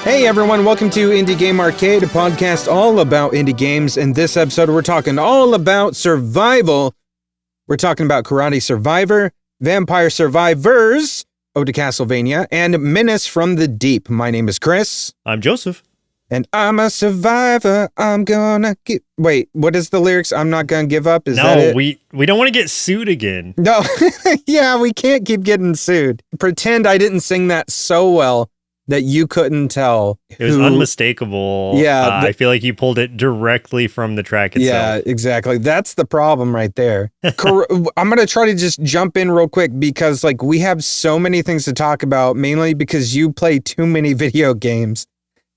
Hey everyone, welcome to Indie Game Arcade, a podcast all about indie games. In this episode, we're talking all about survival. We're talking about Karate Survivor, Vampire Survivors, Ode to Castlevania, and Menace from the Deep. My name is Chris. I'm Joseph. And I'm a survivor, I'm gonna give... Wait, what is the lyrics? I'm not gonna give up? Is that it? No, we don't want to get sued again. No, yeah, we can't keep getting sued. Pretend I didn't sing that so well that you couldn't tell. It was unmistakable. Yeah. I feel like you pulled it directly from the track itself. Yeah, exactly. That's the problem right there. I'm going to try to just jump in real quick because we have so many things to talk about, mainly because you play too many video games.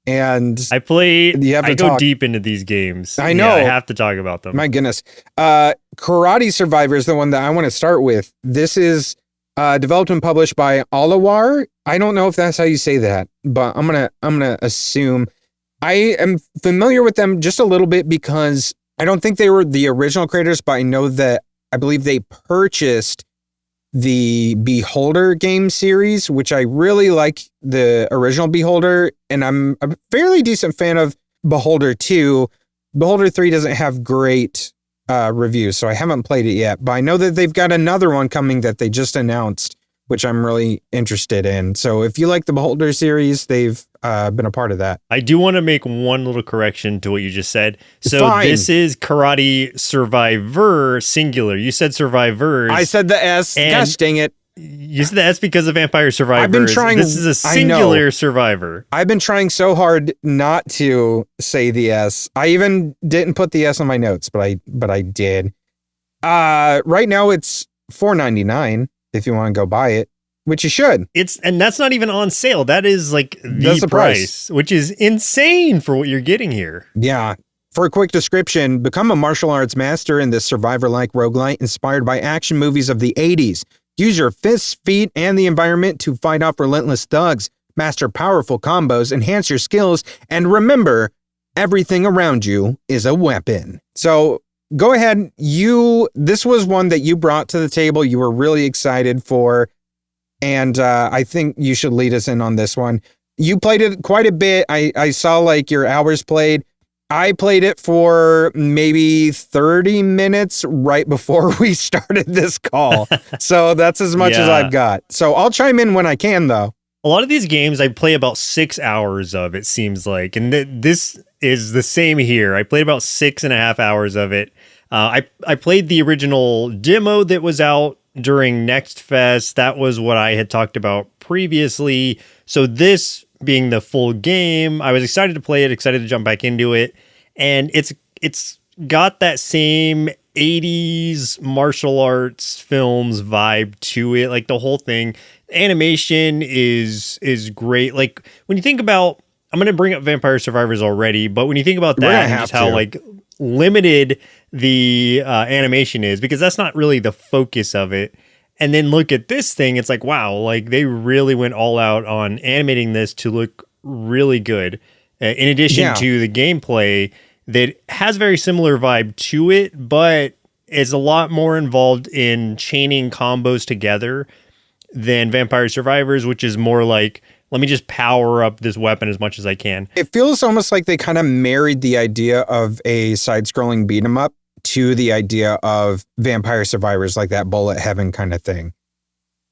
And I go deep into these games. I know. Yeah, I have to talk about them. My goodness. Karate Survivor is the one that I want to start with. This is developed and published by Alawar. I don't know if that's how you say that, but I'm gonna assume. I am familiar with them just a little bit because I don't think they were the original creators, but I believe they purchased the Beholder game series, which I really like the original Beholder, and I'm a fairly decent fan of Beholder 2. Beholder 3 doesn't have great reviews, so I haven't played it yet, but I know that they've got another one coming that they just announced, which I'm really interested in. So if you like the Beholder series, they've been a part of that. I do want to make one little correction to what you just said. So Fine. This is Karate Survivor singular. You said Survivors. I said the S. Gosh dang it. You said the S because of Vampire Survivors. I've been trying. This is a singular Survivor. I've been trying so hard not to say the S. I even didn't put the S on my notes, but I did. Right now it's $4.99 if you want to go buy it, which you should. And that's not even on sale. That is the price, which is insane for what you're getting here. Yeah. For a quick description, become a martial arts master in this survivor-like roguelite inspired by action movies of the 80s. Use your fists, feet, and the environment to fight off relentless thugs, master powerful combos, enhance your skills, and remember, everything around you is a weapon. So go ahead. This was one that you brought to the table. You were really excited for, and I think you should lead us in on this one. You played it quite a bit. I saw your hours played. I played it for maybe 30 minutes right before we started this call. So that's as much as I've got. So I'll chime in when I can, though. A lot of these games I play about 6 hours of, it seems like. And this is the same here. I played about 6.5 hours of it. I played the original demo that was out during Next Fest. That was what I had talked about previously. So this being the full game, I was excited to play it, excited to jump back into it. And it's got that same 80s martial arts films vibe to it. The whole thing, animation is great. When you think about, I'm going to bring up Vampire Survivors already, but when you think about that and just how limited the animation is, because that's not really the focus of it. And then look at this thing. It's wow, they really went all out on animating this to look really good. In addition to the gameplay that has very similar vibe to it, but is a lot more involved in chaining combos together than Vampire Survivors, which is more let me just power up this weapon as much as I can. It feels almost like they kind of married the idea of a side-scrolling beat 'em up to the idea of Vampire Survivors, that bullet heaven kind of thing.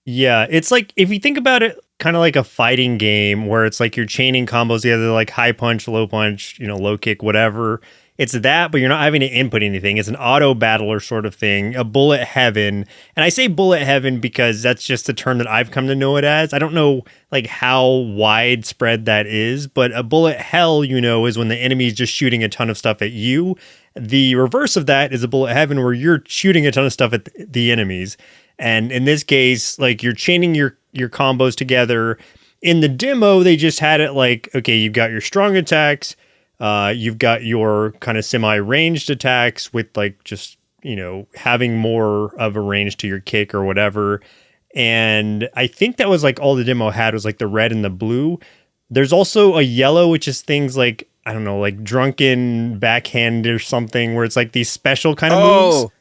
Yeah, it's if you think about it, kind of like a fighting game where it's you're chaining combos together, high punch, low kick, whatever. It's that, but you're not having to input anything. It's an auto battler sort of thing, a bullet heaven. And I say bullet heaven because that's just the term that I've come to know it as. I don't know how widespread that is, but a bullet hell, is when the enemy is just shooting a ton of stuff at you. The reverse of that is a bullet heaven where you're shooting a ton of stuff at the enemies. And in this case, you're chaining your combos together. In the demo, they just had it okay, you've got your strong attacks, you've got your kind of semi-ranged attacks with just, having more of a range to your kick or whatever. And I think that was all the demo had was the red and the blue. There's also a yellow, which is things I don't know, drunken backhand or something, where it's these special kind of moves.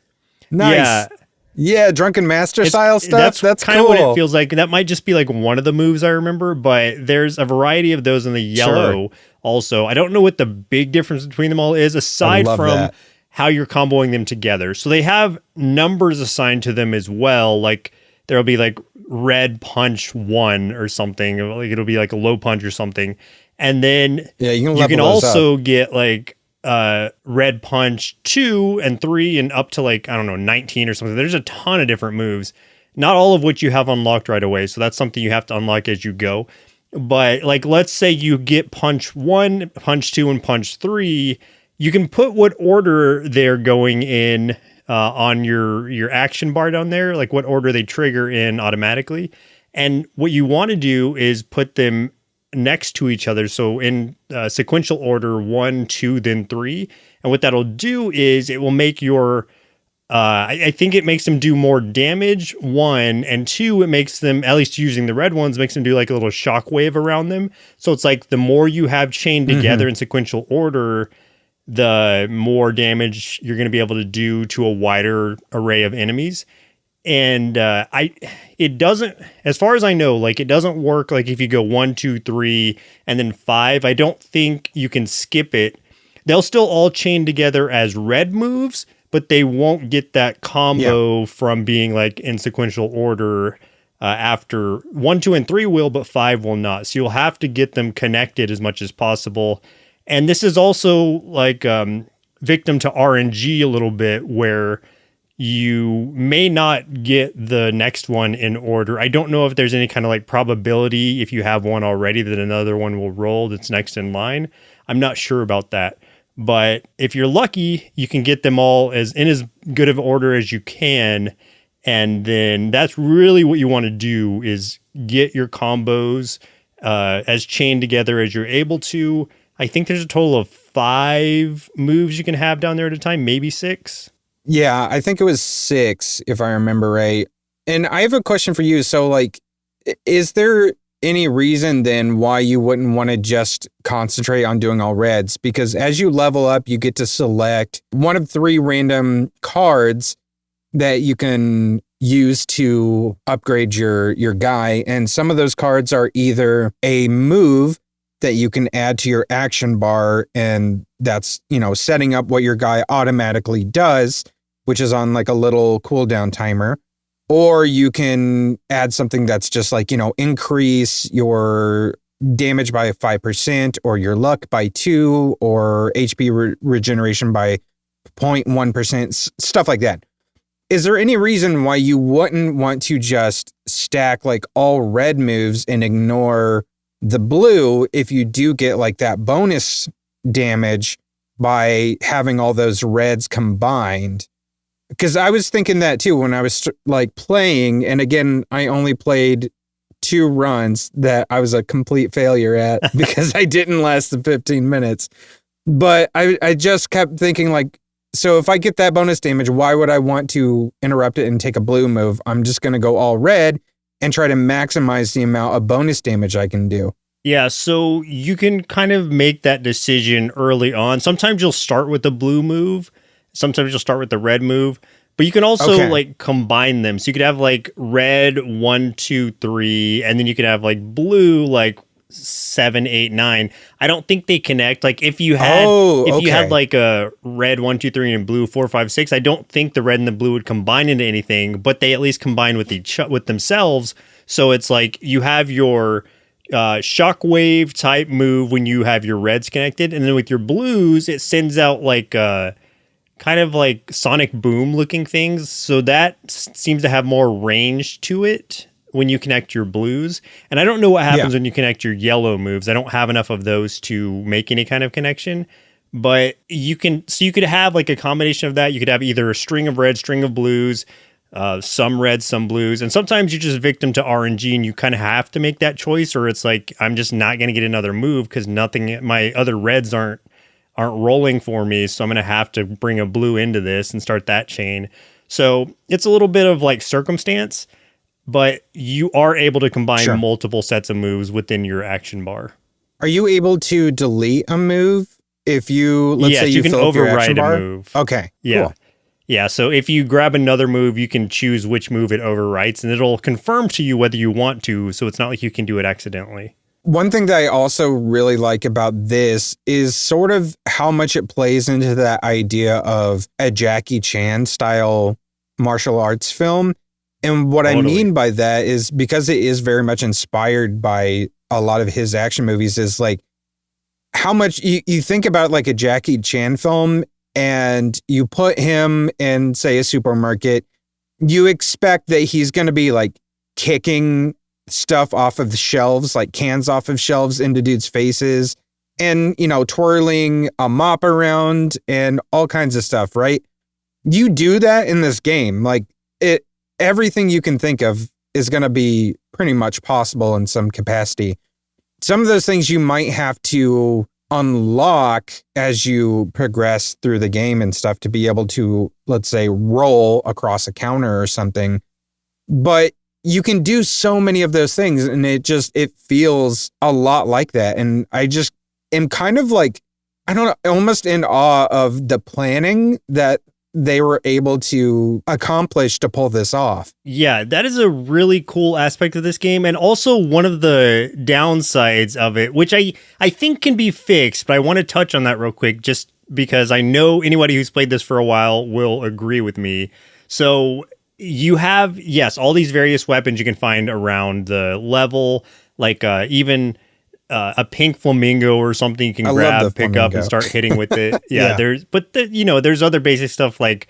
Nice. Yeah. Yeah, Drunken Master style stuff. That's kind cool. of what it feels like. That might just be like one of the moves I remember, but there's a variety of those in the yellow also. I don't know what the big difference between them all is, aside from how you're comboing them together. So they have numbers assigned to them as well. Like there'll be like red punch 1 or something. Like it'll be like a low punch or something. And then you can also get like red punch 2 and 3 and up to like, I don't know, 19 or something. There's a ton of different moves, not all of which you have unlocked right away. So that's something you have to unlock as you go. But like, let's say you get punch 1, punch 2, and punch 3. You can put what order they're going in on your action bar down there, like what order they trigger in automatically. And what you want to do is put them next to each other, so in sequential order 1, 2, then 3. And what that'll do is it will make your I think it makes them do more damage, 1, and 2, it makes them, at least using the red ones, makes them do like a little shockwave around them. So it's like the more you have chained together in sequential order, the more damage you're going to be able to do to a wider array of enemies. And it doesn't, as far as I know, like it doesn't work like if you go 1, 2, 3, and then 5. I don't think you can skip it. They'll still all chain together as red moves, but they won't get that combo from being like in sequential order after 1, 2, and 3 will, but 5 will not. So you'll have to get them connected as much as possible. And this is also like victim to RNG a little bit, where you may not get the next one in order. I don't know if there's any kind of like probability if you have one already that another one will roll that's next in line. I'm not sure about that. But if you're lucky, you can get them all as good of order as you can. And then that's really what you want to do, is get your combos as chained together as you're able to. I think there's a total of 5 moves you can have down there at a time, maybe 6. Yeah, I think it was 6, if I remember right. And I have a question for you. So, like, is there any reason then why you wouldn't want to just concentrate on doing all reds? Because as you level up, you get to select one of 3 random cards that you can use to upgrade your guy. And some of those cards are either a move that you can add to your action bar, and that's, you know, setting up what your guy automatically does, which is on like a little cooldown timer. Or you can add something that's just like, you know, increase your damage by 5%, or your luck by 2, or HP regeneration by 0.1%, stuff like that. Is there any reason why you wouldn't want to just stack like all red moves and ignore the blue if you do get like that bonus damage by having all those reds combined? Because I was thinking that too when I was like playing, and again, I only played 2 runs that I was a complete failure at because I didn't last the 15 minutes. But I just kept thinking, like, so if I get that bonus damage, why would I want to interrupt it and take a blue move? I'm just going to go all red and try to maximize the amount of bonus damage I can do. Yeah, so you can kind of make that decision early on. Sometimes you'll start with the blue move. Sometimes you'll start with the red move. But you can also like combine them. So you could have like red 1, 2, 3, and then you could have like blue like 7, 8, 9. I don't think they connect. Like if you had you had like a red 1, 2, 3 and blue 4, 5, 6, I don't think the red and the blue would combine into anything, but they at least combine with with themselves. So it's like you have your shockwave type move when you have your reds connected, and then with your blues it sends out like kind of like sonic boom looking things, so that seems to have more range to it when you connect your blues. And I don't know what happens when you connect your yellow moves. I don't have enough of those to make any kind of connection, but you could have like a combination of that. You could have either a string of reds, string of blues, some reds, some blues, and sometimes you're just victim to RNG and you kind of have to make that choice, or it's like, I'm just not going to get another move because my other reds aren't rolling for me, so I'm going to have to bring a blue into this and start that chain. So it's a little bit of like circumstance, but you are able to combine multiple sets of moves within your action bar. Are you able to delete a move if you, let's say you can fill up your action override bar? A move. Okay, yeah. cool. Yeah, so if you grab another move, you can choose which move it overwrites, and it'll confirm to you whether you want to, so it's not like you can do it accidentally. One thing that I also really like about this is sort of how much it plays into that idea of a Jackie Chan style martial arts film. And what I mean by that is because it is very much inspired by a lot of his action movies is like how much you think about like a Jackie Chan film and you put him in, say, a supermarket, you expect that he's going to be like kicking stuff off of the shelves, like cans off of shelves into dudes' faces and, you know, twirling a mop around and all kinds of stuff, right? You do that in this game. Like everything you can think of is going to be pretty much possible in some capacity. Some of those things you might have to unlock as you progress through the game and stuff to be able to, let's say, roll across a counter or something. But you can do so many of those things and it feels a lot like that. And I just am kind of like, I don't know, almost in awe of the planning that they were able to accomplish to pull this off. Yeah, that is a really cool aspect of this game. And also one of the downsides of it, which I think can be fixed, but I want to touch on that real quick, just because I know anybody who's played this for a while will agree with me. So you have, yes, all these various weapons you can find around the level, like even a pink flamingo or something you can grab, pick up, and start hitting with it. Yeah, there's other basic stuff like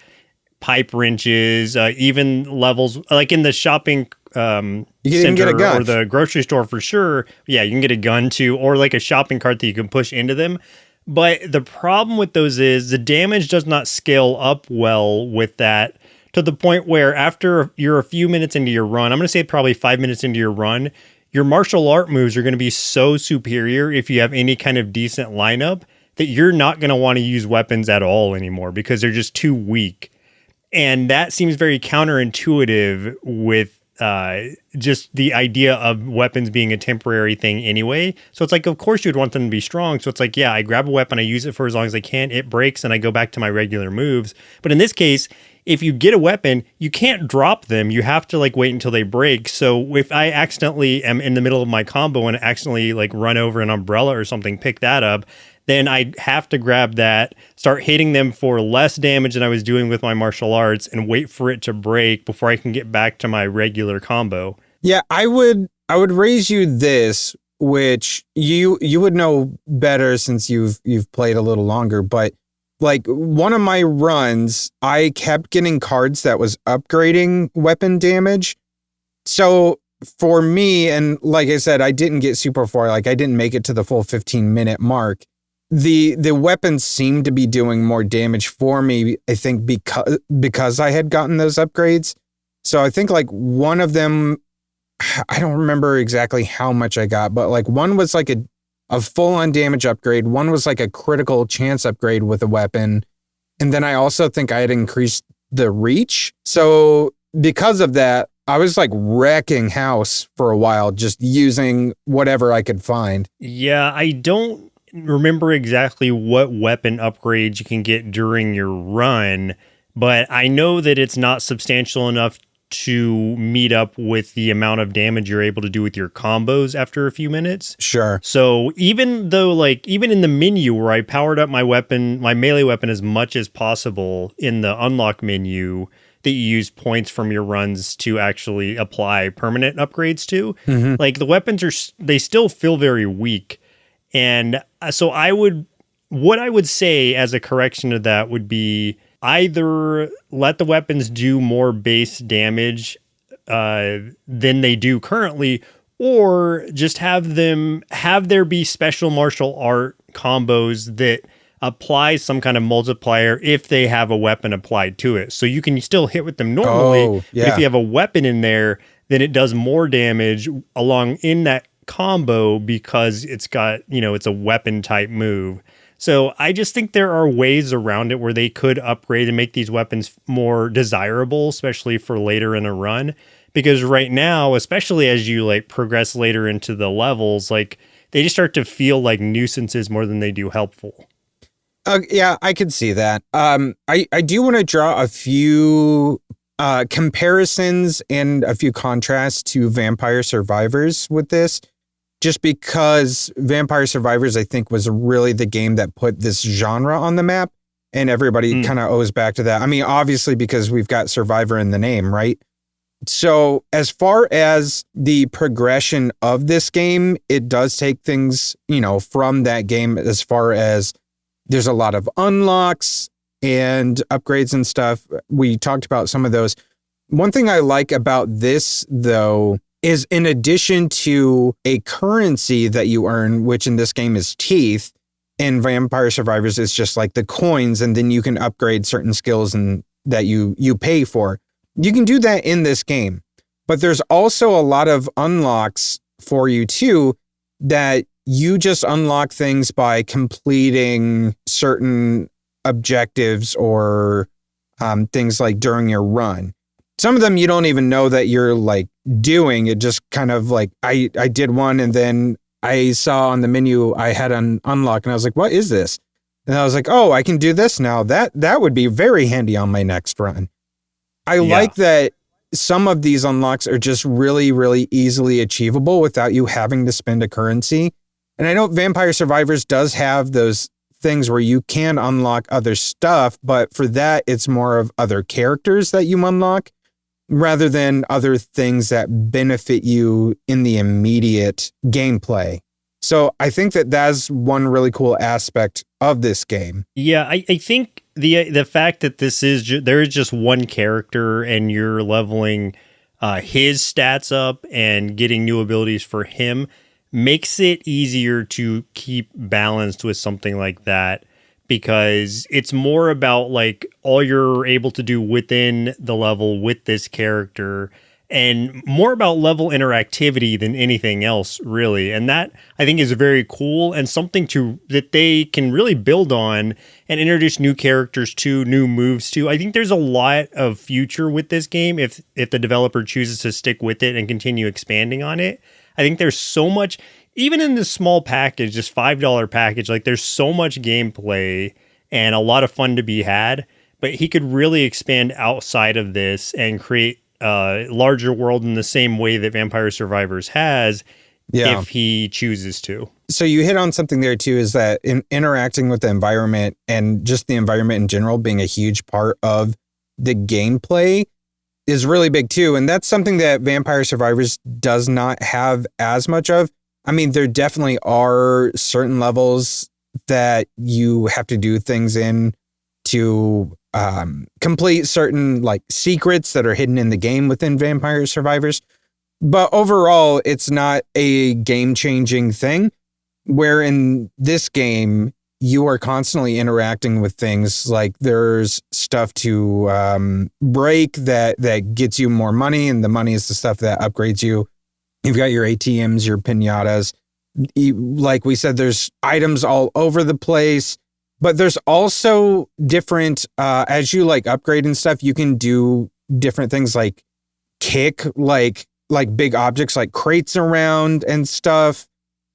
pipe wrenches, even levels like in the shopping center or the grocery store for sure. Yeah, you can get a gun too, or like a shopping cart that you can push into them. But the problem with those is the damage does not scale up well with that, to the point where after you're a few minutes into your run, I'm going to say probably 5 minutes into your run, your martial art moves are going to be so superior if you have any kind of decent lineup that you're not going to want to use weapons at all anymore because they're just too weak. And that seems very counterintuitive with just the idea of weapons being a temporary thing anyway. So it's like, of course you'd want them to be strong. So it's like, yeah, I grab a weapon, I use it for as long as I can, it breaks, and I go back to my regular moves. But in this case, if you get a weapon, you can't drop them. You have to like wait until they break. So if I accidentally am in the middle of my combo and accidentally like run over an umbrella or something, pick that up, then I have to grab that, start hitting them for less damage than I was doing with my martial arts, and wait for it to break before I can get back to my regular combo. Yeah, I would raise you this, which you would know better since you've played a little longer, but like one of my runs, I kept getting cards that was upgrading weapon damage. So for me, and like I said, I didn't get super far, like I didn't make it to the full 15-minute mark. The weapons seemed to be doing more damage for me, I think, because I had gotten those upgrades. So I think like one of them, I don't remember exactly how much I got, but like one was like a full-on damage upgrade. One was like a critical chance upgrade with a weapon. And then I also think I had increased the reach. So because of that, I was like wrecking house for a while, just using whatever I could find. Yeah, I don't remember exactly what weapon upgrades you can get during your run, but I know that it's not substantial enough to meet up with the amount of damage you're able to do with your combos after a few minutes. Sure. So even though like, even in the menu where I powered up my weapon, my melee weapon as much as possible in the unlock menu that you use points from your runs to actually apply permanent upgrades to, like the weapons they still feel very weak. And so what I would say as a correction to that would be either let the weapons do more base damage than they do currently, or just have there be special martial art combos that apply some kind of multiplier if they have a weapon applied to it. So you can still hit with them normally, but if you have a weapon in there, then it does more damage along in that combo because it's got, it's a weapon type move. So I just think there are ways around it where they could upgrade and make these weapons more desirable, especially for later in a run. Because right now, especially as you like progress later into the levels, like they just start to feel like nuisances more than they do helpful. Yeah, I could see that. I do want to draw a few comparisons and a few contrasts to Vampire Survivors with this, just because Vampire Survivors, I think, was really the game that put this genre on the map, and everybody kind of owes back to that. I mean, obviously, because we've got Survivor in the name, right? So as far as the progression of this game, it does take things, from that game, as far as there's a lot of unlocks and upgrades and stuff. We talked about some of those. One thing I like about this, though, is in addition to a currency that you earn, which in this game is teeth, and Vampire Survivors is just like the coins, and then you can upgrade certain skills and that you pay for. You can do that in this game, but there's also a lot of unlocks for you too, that you just unlock things by completing certain objectives or things like during your run. Some of them you don't even know that you're like doing. It just kind of like, I did one, and then I saw on the menu I had an unlock, and I was like, what is this? And I was like, oh, I can do this now. That would be very handy on my next run. I like that some of these unlocks are just really, really easily achievable without you having to spend a currency. And I know Vampire Survivors does have those things where you can unlock other stuff, but for that, it's more of other characters that you unlock rather than other things that benefit you in the immediate gameplay. So I think that that's one really cool aspect of this game. Yeah, I think the fact that this is there is just one character and you're leveling his stats up and getting new abilities for him makes it easier to keep balanced with something like that, because it's more about like all you're able to do within the level with this character, and more about level interactivity than anything else, really. And that, I think, is very cool and something that they can really build on and introduce new characters to, new moves to. I think there's a lot of future with this game if the developer chooses to stick with it and continue expanding on it. I think there's so much, even in this small package, this $5 package, like there's so much gameplay and a lot of fun to be had, but he could really expand outside of this and create a larger world in the same way that Vampire Survivors has, if he chooses to. So you hit on something there too, is that in interacting with the environment and just the environment in general being a huge part of the gameplay is really big too. And that's something that Vampire Survivors does not have as much of. I mean, there definitely are certain levels that you have to do things in to complete certain like secrets that are hidden in the game within Vampire Survivors. But overall, it's not a game-changing thing, where in this game, you are constantly interacting with things like there's stuff to break that gets you more money, and the money is the stuff that upgrades you. You've got your ATMs, your pinatas. Like we said, there's items all over the place, but there's also different, as you like upgrade and stuff, you can do different things like kick, like big objects like crates around and stuff.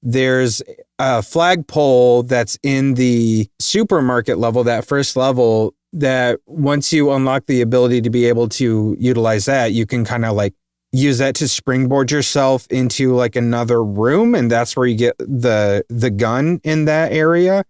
There's a flagpole that's in the supermarket level, that first level, that once you unlock the ability to be able to utilize that, you can kind of like use that to springboard yourself into like another room, and that's where you get the gun in that area.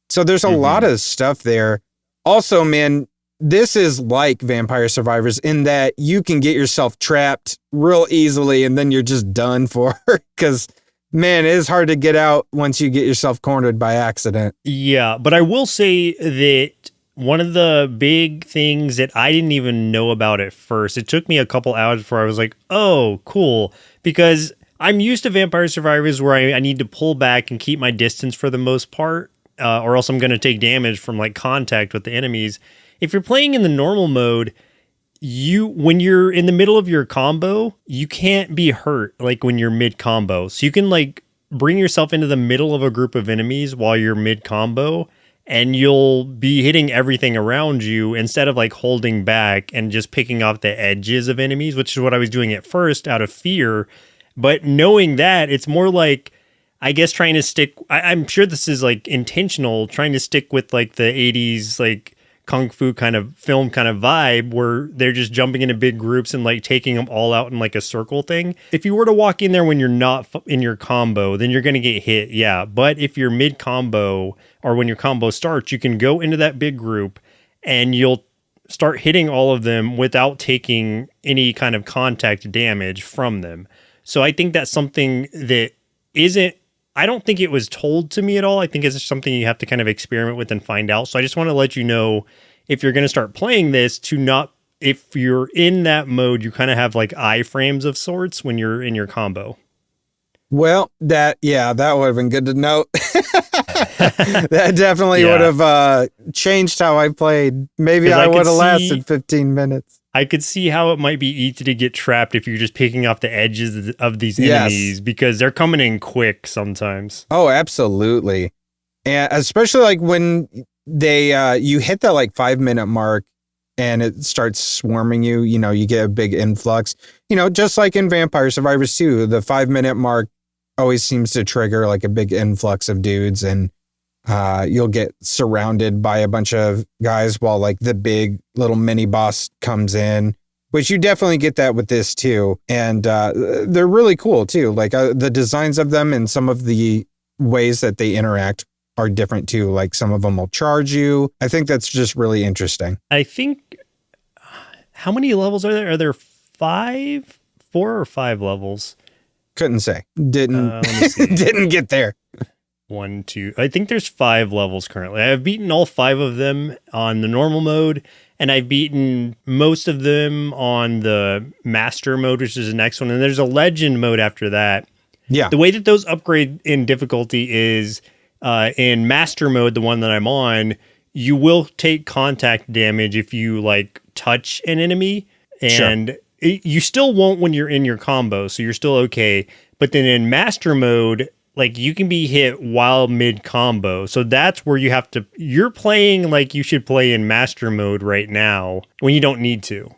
So there's a lot of stuff there. Also, man, this is like Vampire Survivors in that you can get yourself trapped real easily and then you're just done for, because man, it is hard to get out once you get yourself cornered by accident. Yeah, but I will say that one of the big things that I didn't even know about at first, it took me a couple hours before I was like, oh, cool. Because I'm used to Vampire Survivors where I need to pull back and keep my distance for the most part, or else I'm going to take damage from like contact with the enemies. If you're playing in the normal mode, when you're in the middle of your combo, you can't be hurt like when you're mid combo. So you can like bring yourself into the middle of a group of enemies while you're mid combo, and you'll be hitting everything around you instead of like holding back and just picking off the edges of enemies, which is what I was doing at first out of fear. But knowing that, it's more like I guess trying to stick, I'm sure this is like intentional, trying to stick with like the 80s, like kung fu kind of film kind of vibe where they're just jumping into big groups and like taking them all out in like a circle thing. If you were to walk in there when you're not in your combo, then you're going to get hit. Yeah. But if you're mid combo or when your combo starts, you can go into that big group and you'll start hitting all of them without taking any kind of contact damage from them. So I think that's something that isn't, I don't think it was told to me at all. I think it's something you have to kind of experiment with and find out. So I just want to let you know, if you're going to start playing this, to not, if you're in that mode, you kind of have like iframes of sorts when you're in your combo. Well, that would have been good to know. That definitely would have changed how I played. Maybe I would have lasted 15 minutes. I could see how it might be easy to get trapped if you're just picking off the edges of these enemies, because they're coming in quick sometimes. Oh, absolutely. And especially like when they you hit that like 5-minute mark and it starts swarming you, you get a big influx. Just like in Vampire Survivors 2, the 5-minute mark always seems to trigger like a big influx of dudes, and you'll get surrounded by a bunch of guys while like the big little mini boss comes in, which you definitely get that with this too. And they're really cool too. Like the designs of them and some of the ways that they interact are different too. Like some of them will charge you. I think that's just really interesting. I think, how many levels are there? Are there 4 or 5 levels? Couldn't say. Didn't get there. 1, 2. I think there's 5 levels currently. I've beaten all 5 of them on the normal mode, and I've beaten most of them on the master mode, which is the next one. And there's a legend mode after that. Yeah. The way that those upgrade in difficulty is in master mode, the one that I'm on, you will take contact damage if you like touch an enemy, and you still won't when you're in your combo, so you're still okay. But then in master mode, like you can be hit while mid combo. So that's where you're playing like you should play in master mode right now when you don't need to.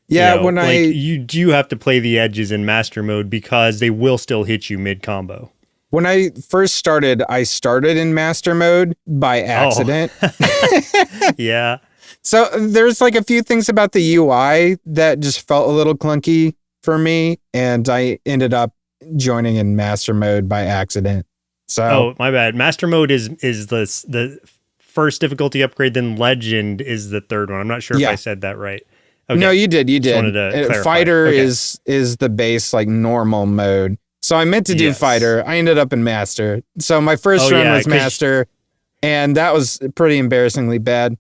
Yeah, you do have to play the edges in master mode because they will still hit you mid combo. When I first started, I started in master mode by accident. Oh. Yeah. So there's like a few things about the UI that just felt a little clunky for me, and I ended up joining in master mode by accident. So my bad. Master mode is the first difficulty upgrade, then legend is the third one. I'm not sure if I said that right. Okay. No, you did. Fighter okay. is the base like normal mode. So I meant to do fighter. I ended up in master. So my first run was master, and that was pretty embarrassingly bad.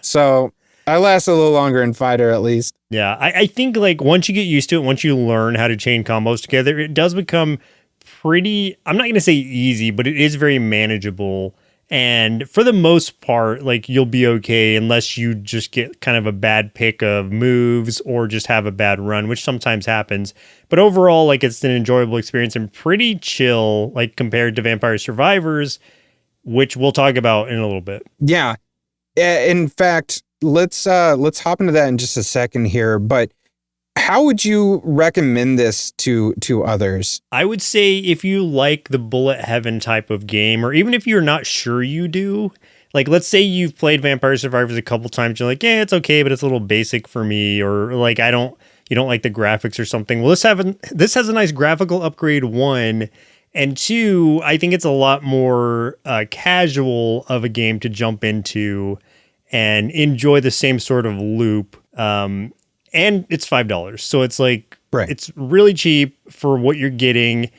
So I lasted a little longer in fighter at least. Yeah, I think like once you get used to it, once you learn how to chain combos together, it does become pretty, I'm not going to say easy, but it is very manageable. And for the most part, like you'll be okay unless you just get kind of a bad pick of moves or just have a bad run, which sometimes happens. But overall, like it's an enjoyable experience and pretty chill, like compared to Vampire Survivors, which we'll talk about in a little bit. Yeah. In fact, let's hop into that in just a second here. But how would you recommend this to others? I would say if you like the bullet heaven type of game, or even if you're not sure you do, like let's say you've played Vampire Survivors a couple times, you're like, yeah, it's okay, but it's a little basic for me, or like you don't like the graphics or something. Well, this has a nice graphical upgrade, 1, and 2, I think it's a lot more casual of a game to jump into and enjoy the same sort of loop. And it's $5. So it's like, It's really cheap for what you're getting.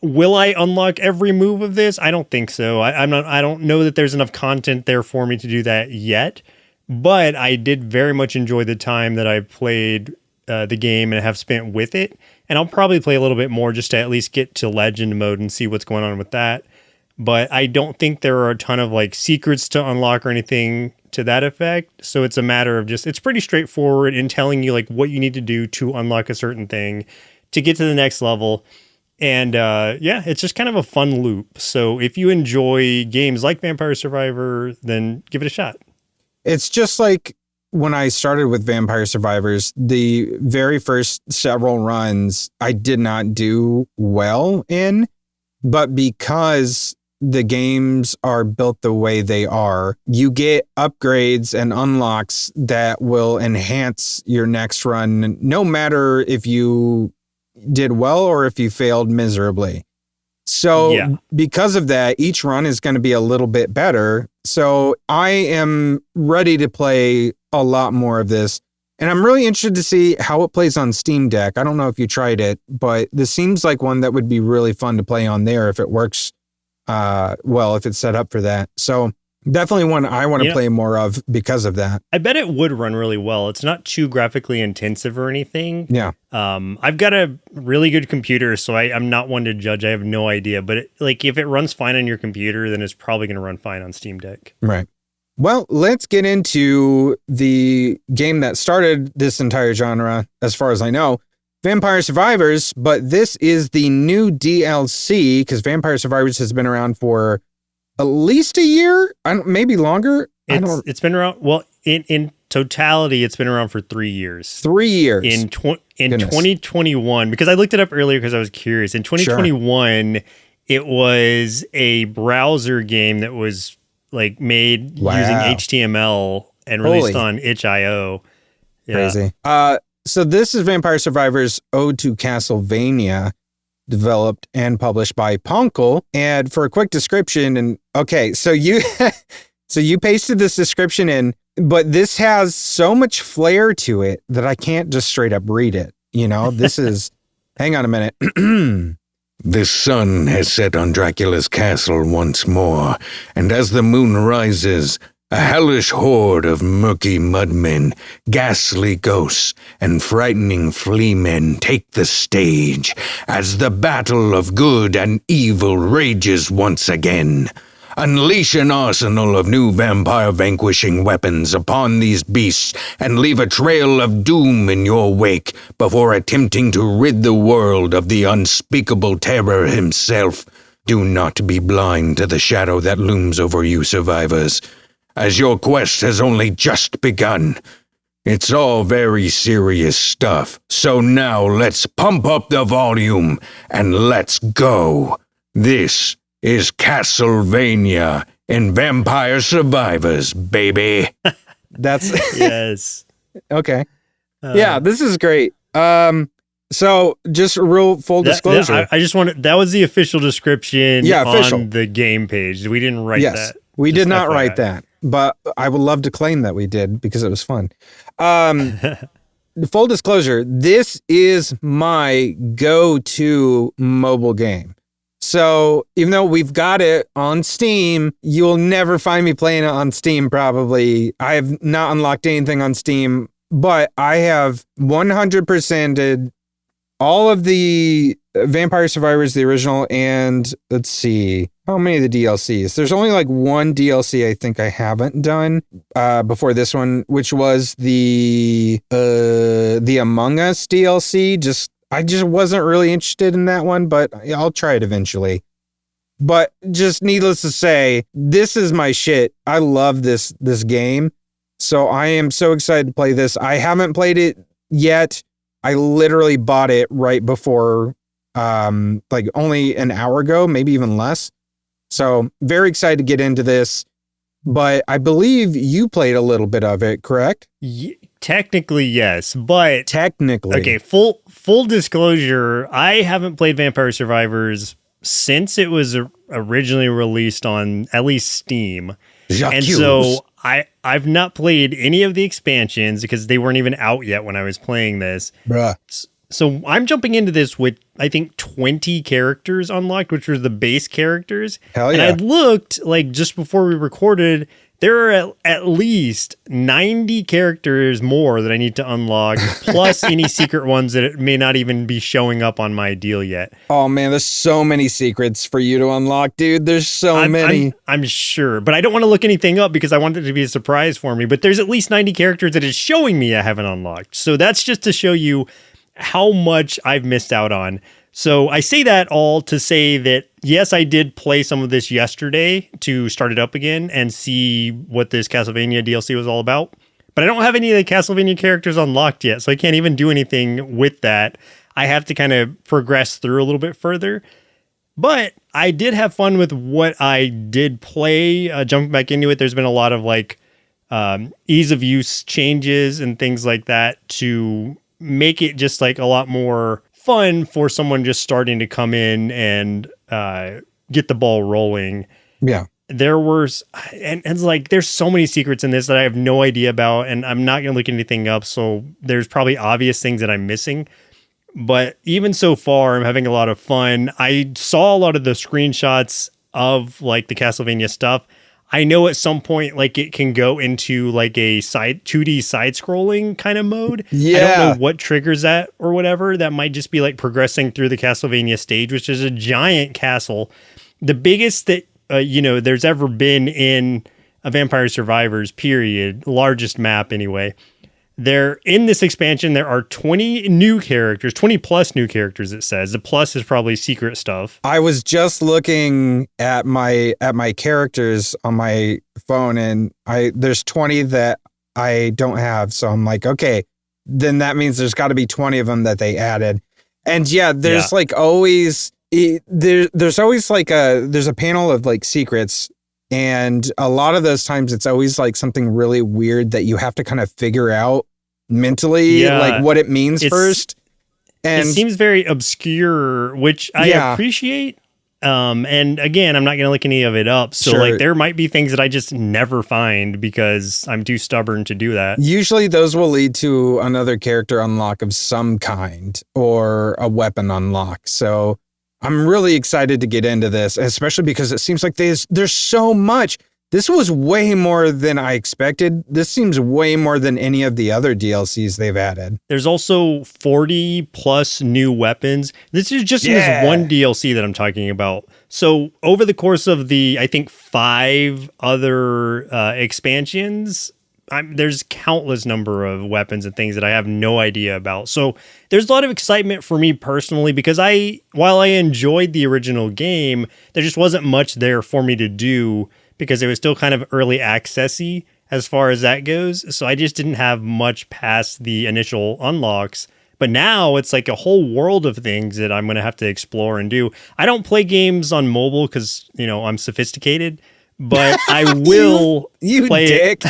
Will I unlock every move of this? I don't think so. I don't know that there's enough content there for me to do that yet, but I did very much enjoy the time that I played the game and have spent with it. And I'll probably play a little bit more just to at least get to legend mode and see what's going on with that. But I don't think there are a ton of like secrets to unlock or anything to that effect. So it's a matter of it's pretty straightforward in telling you like what you need to do to unlock a certain thing to get to the next level. And it's just kind of a fun loop. So if you enjoy games like Vampire Survivor, then give it a shot. It's just like when I started with Vampire Survivors, the very first several runs I did not do well in. but because the games are built the way they are, you get upgrades and unlocks that will enhance your next run, no matter if you did well or if you failed miserably. So because of that, each run is going to be a little bit better. So I am ready to play a lot more of this. And I'm really interested to see how it plays on Steam Deck. I don't know if you tried it, but this seems like one that would be really fun to play on there if it works if it's set up for that. So definitely one I want to play more of because of that. I bet it would run really well. It's not too graphically intensive or anything. Yeah. I've got a really good computer, so I'm not one to judge. I have no idea. But if it runs fine on your computer, then it's probably going to run fine on Steam Deck. Right. Well, let's get into the game that started this entire genre, as far as I know, Vampire Survivors. But this is the new DLC, because Vampire Survivors has been around for at least a year, maybe longer. It's been around. Well, in totality, it's been around for 3 years. 3 years in 2021. Because I looked it up earlier because I was curious. In 2021, it was a browser game that was made using HTML and released on itch.io. Yeah. Crazy. So this is Vampire Survivors Ode to Castlevania, developed and published by Ponkel. And for a quick description, so you pasted this description in, but this has so much flair to it that I can't just straight up read it. This is, hang on a minute. The sun has set on Dracula's castle once more, and as the moon rises, a hellish horde of murky mudmen, ghastly ghosts, and frightening flea men take the stage as the battle of good and evil rages once again. Unleash an arsenal of new vampire-vanquishing weapons upon these beasts and leave a trail of doom in your wake before attempting to rid the world of the unspeakable terror himself. Do not be blind to the shadow that looms over you, survivors, as your quest has only just begun. It's all very serious stuff, so now let's pump up the volume and let's go. This is Castlevania in Vampire Survivors, baby. That's yes. Okay. Yeah, this is great. So just a real full disclosure. I just wanted, that was the official description official. On the game page. We didn't write that. We did not write that, but I would love to claim that we did because it was fun. Full disclosure, this is my go-to mobile game. So even though we've got it on Steam, you'll never find me playing it on Steam probably. I have not unlocked anything on Steam, but I have 100%ed all of the Vampire Survivors, the original, and let's see, how many of the DLCs? There's only one DLC I think I haven't done before this one, which was the Among Us DLC. I just wasn't really interested in that one, but I'll try it eventually. But just needless to say, this is my shit. I love this game. So I am so excited to play this. I haven't played it yet. I literally bought it right before, only an hour ago, maybe even less. So very excited to get into this. But I believe you played a little bit of it, correct? Technically, yes, but technically, okay. Full disclosure: I haven't played Vampire Survivors since it was originally released on at least Steam, so I've not played any of the expansions because they weren't even out yet when I was playing this. Bruh. So I'm jumping into this with, I think, 20 characters unlocked, which were the base characters. Hell yeah. And I looked, just before we recorded, there are at least 90 characters more that I need to unlock, plus any secret ones that may not even be showing up on my deal yet. Oh, man, there's so many secrets for you to unlock, dude. There's so many. I'm sure, but I don't want to look anything up because I want it to be a surprise for me. But there's at least 90 characters that is showing me I haven't unlocked. So that's just to show you how much I've missed out on. So I say that all to say that, yes, I did play some of this yesterday to start it up again and see what this Castlevania DLC was all about. But I don't have any of the Castlevania characters unlocked yet, so I can't even do anything with that. I have to kind of progress through a little bit further. But I did have fun with what I did play. Jumping back into it, there's been a lot of like ease of use changes and things like that to make it just like a lot more fun for someone just starting to come in and get the ball rolling. Yeah. There was, and it's like, there's so many secrets in this that I have no idea about, and I'm not going to look anything up. So there's probably obvious things that I'm missing. But even so far, I'm having a lot of fun. I saw a lot of the screenshots of like the Castlevania stuff. I know at some point, like it can go into like a 2D side scrolling kind of mode. Yeah. I don't know what triggers that or whatever. That might just be like progressing through the Castlevania stage, which is a giant castle. The biggest that, there's ever been in a Vampire Survivors period, largest map anyway. In this expansion, there are 20 new characters, 20 plus new characters, it says. The plus is probably secret stuff. I was just looking at my characters on my phone, and there's 20 that I don't have. So I'm like, okay, then that means there's got to be 20 of them that they added. And yeah, there's like always there's always like there's a panel of like secrets. And a lot of those times it's always like something really weird that you have to kind of figure out mentally, like what it means first. And it seems very obscure, which I appreciate. And again, I'm not going to look any of it up. So like there might be things that I just never find because I'm too stubborn to do that. Usually those will lead to another character unlock of some kind or a weapon unlock. So I'm really excited to get into this, especially because it seems like there's so much. This was way more than I expected. This seems way more than any of the other DLCs they've added. There's also 40 plus new weapons. This is just in this one DLC that I'm talking about. So over the course of the, I think, 5 other expansions, there's countless number of weapons and things that I have no idea about. So there's a lot of excitement for me personally because while I enjoyed the original game, there just wasn't much there for me to do because it was still kind of early accessy as far as that goes. So I just didn't have much past the initial unlocks. But now it's like a whole world of things that I'm going to have to explore and do. I don't play games on mobile because, I'm sophisticated. But I will play dick.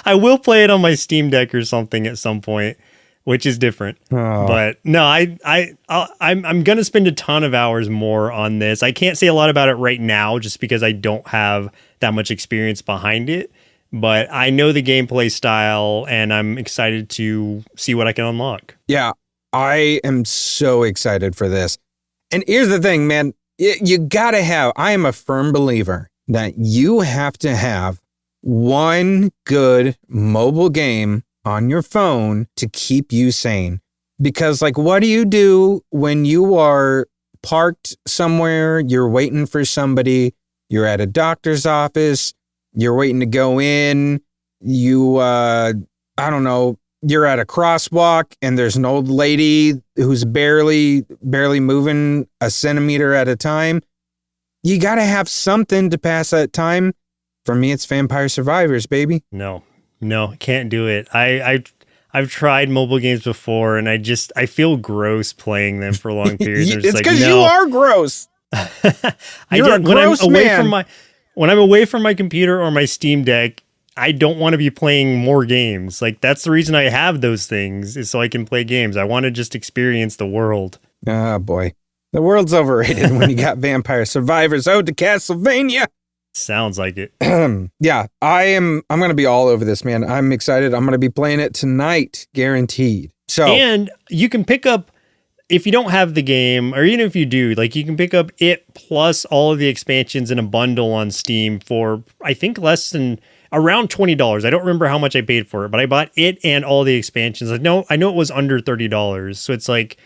I will play it on my Steam Deck or something at some point, which is different. Oh. But no, I'm gonna spend a ton of hours more on this. I can't say a lot about it right now, just because I don't have that much experience behind it. But I know the gameplay style, and I'm excited to see what I can unlock. Yeah, I am so excited for this. And here's the thing, man. You gotta have. I am a firm believer that you have to have one good mobile game on your phone to keep you sane. Because like, what do you do when you are parked somewhere, you're waiting for somebody, you're at a doctor's office, you're waiting to go in, you're at a crosswalk and there's an old lady who's barely moving a centimeter at a time. You got to have something to pass that time. For me, it's Vampire Survivors, baby. No, can't do it. I've tried mobile games before, and I feel gross playing them for long periods. It's because you are gross. You're a gross man. When I'm away from my computer or my Steam Deck, I don't want to be playing more games. Like, that's the reason I have those things, is so I can play games. I want to just experience the world. Oh, boy. The world's overrated when you got Vampire Survivors. Ode to Castlevania. Sounds like it. Yeah, I'm going to be all over this, man. I'm excited. I'm going to be playing it tonight, guaranteed. And you can pick up, if you don't have the game, or even if you do, like, you can pick up it plus all of the expansions in a bundle on Steam for, I think, less than around $20. I don't remember how much I paid for it, but I bought it and all the expansions. I know it was under $30. So it's like,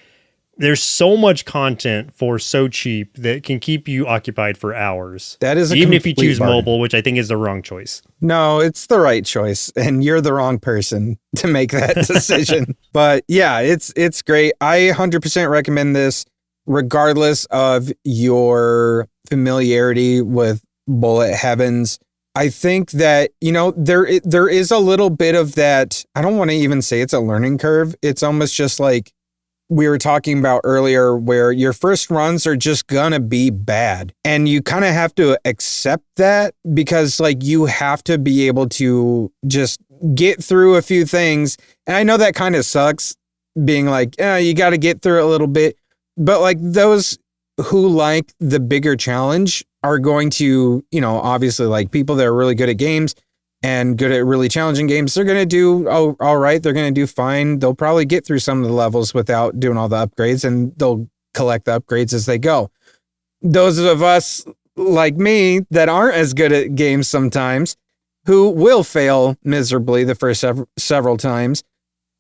there's so much content for so cheap that can keep you occupied for hours. That is even if you choose mobile, which I think is the wrong choice. No, it's the right choice, and you're the wrong person to make that decision. But yeah, it's great. I 100% recommend this, regardless of your familiarity with Bullet Heavens. I think that, there is a little bit of that. I don't want to even say it's a learning curve. It's almost just like, we were talking about earlier, where your first runs are just gonna be bad. And you kind of have to accept that, because like you have to be able to just get through a few things. And I know that kind of sucks, being like, you got to get through it a little bit. But like those who like the bigger challenge are going to, obviously, like people that are really good at games and good at really challenging games, they're going to do all right. They're going to do fine. They'll probably get through some of the levels without doing all the upgrades, and they'll collect the upgrades as they go. Those of us like me that aren't as good at games sometimes, who will fail miserably the first several times,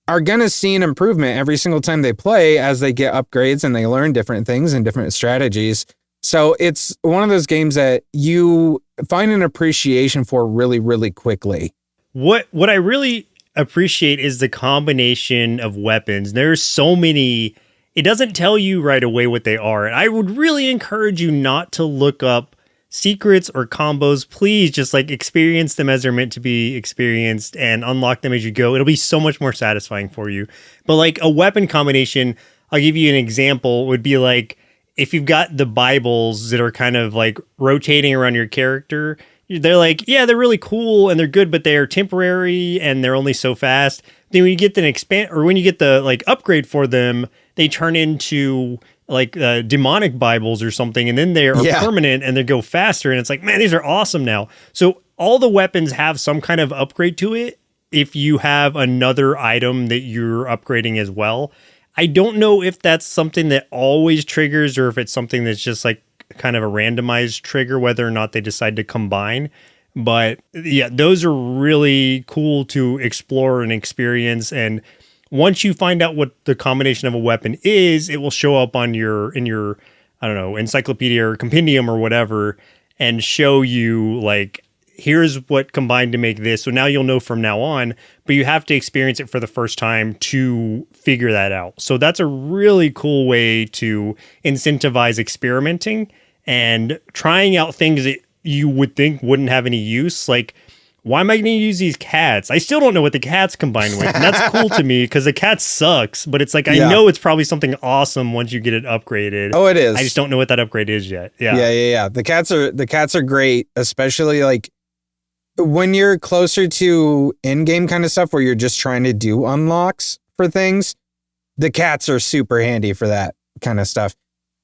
are going to see an improvement every single time they play as they get upgrades and they learn different things and different strategies. So it's one of those games that you find an appreciation for really, really quickly. What I really appreciate is the combination of weapons. There's so many. It doesn't tell you right away what they are. And I would really encourage you not to look up secrets or combos. Please just like experience them as they're meant to be experienced and unlock them as you go. It'll be so much more satisfying for you. But like a weapon combination, I'll give you an example, would be like if you've got the Bibles that are kind of like rotating around your character, they're like, yeah, they're really cool and they're good, but they're temporary and they're only so fast. Then when you get when you get the like upgrade for them, they turn into like demonic Bibles or something, and then they are permanent and they go faster, and it's like, man, these are awesome now. So all the weapons have some kind of upgrade to it if you have another item that you're upgrading as well. I don't know if that's something that always triggers or if it's something that's just like kind of a randomized trigger, whether or not they decide to combine. But yeah, those are really cool to explore and experience. And once you find out what the combination of a weapon is, it will show up on in your, I don't know, encyclopedia or compendium or whatever, and show you like, here's what combined to make this. So now you'll know from now on, but you have to experience it for the first time to figure that out. So that's a really cool way to incentivize experimenting and trying out things that you would think wouldn't have any use. Like, why am I going to use these cats? I still don't know what the cats combine with. And that's cool to me because the cat sucks, but it's like, I know it's probably something awesome once you get it upgraded. Oh, it is. I just don't know what that upgrade is yet. Yeah. Yeah. The cats are great, especially like when you're closer to in-game kind of stuff where you're just trying to do unlocks for things. The cats are super handy for that kind of stuff.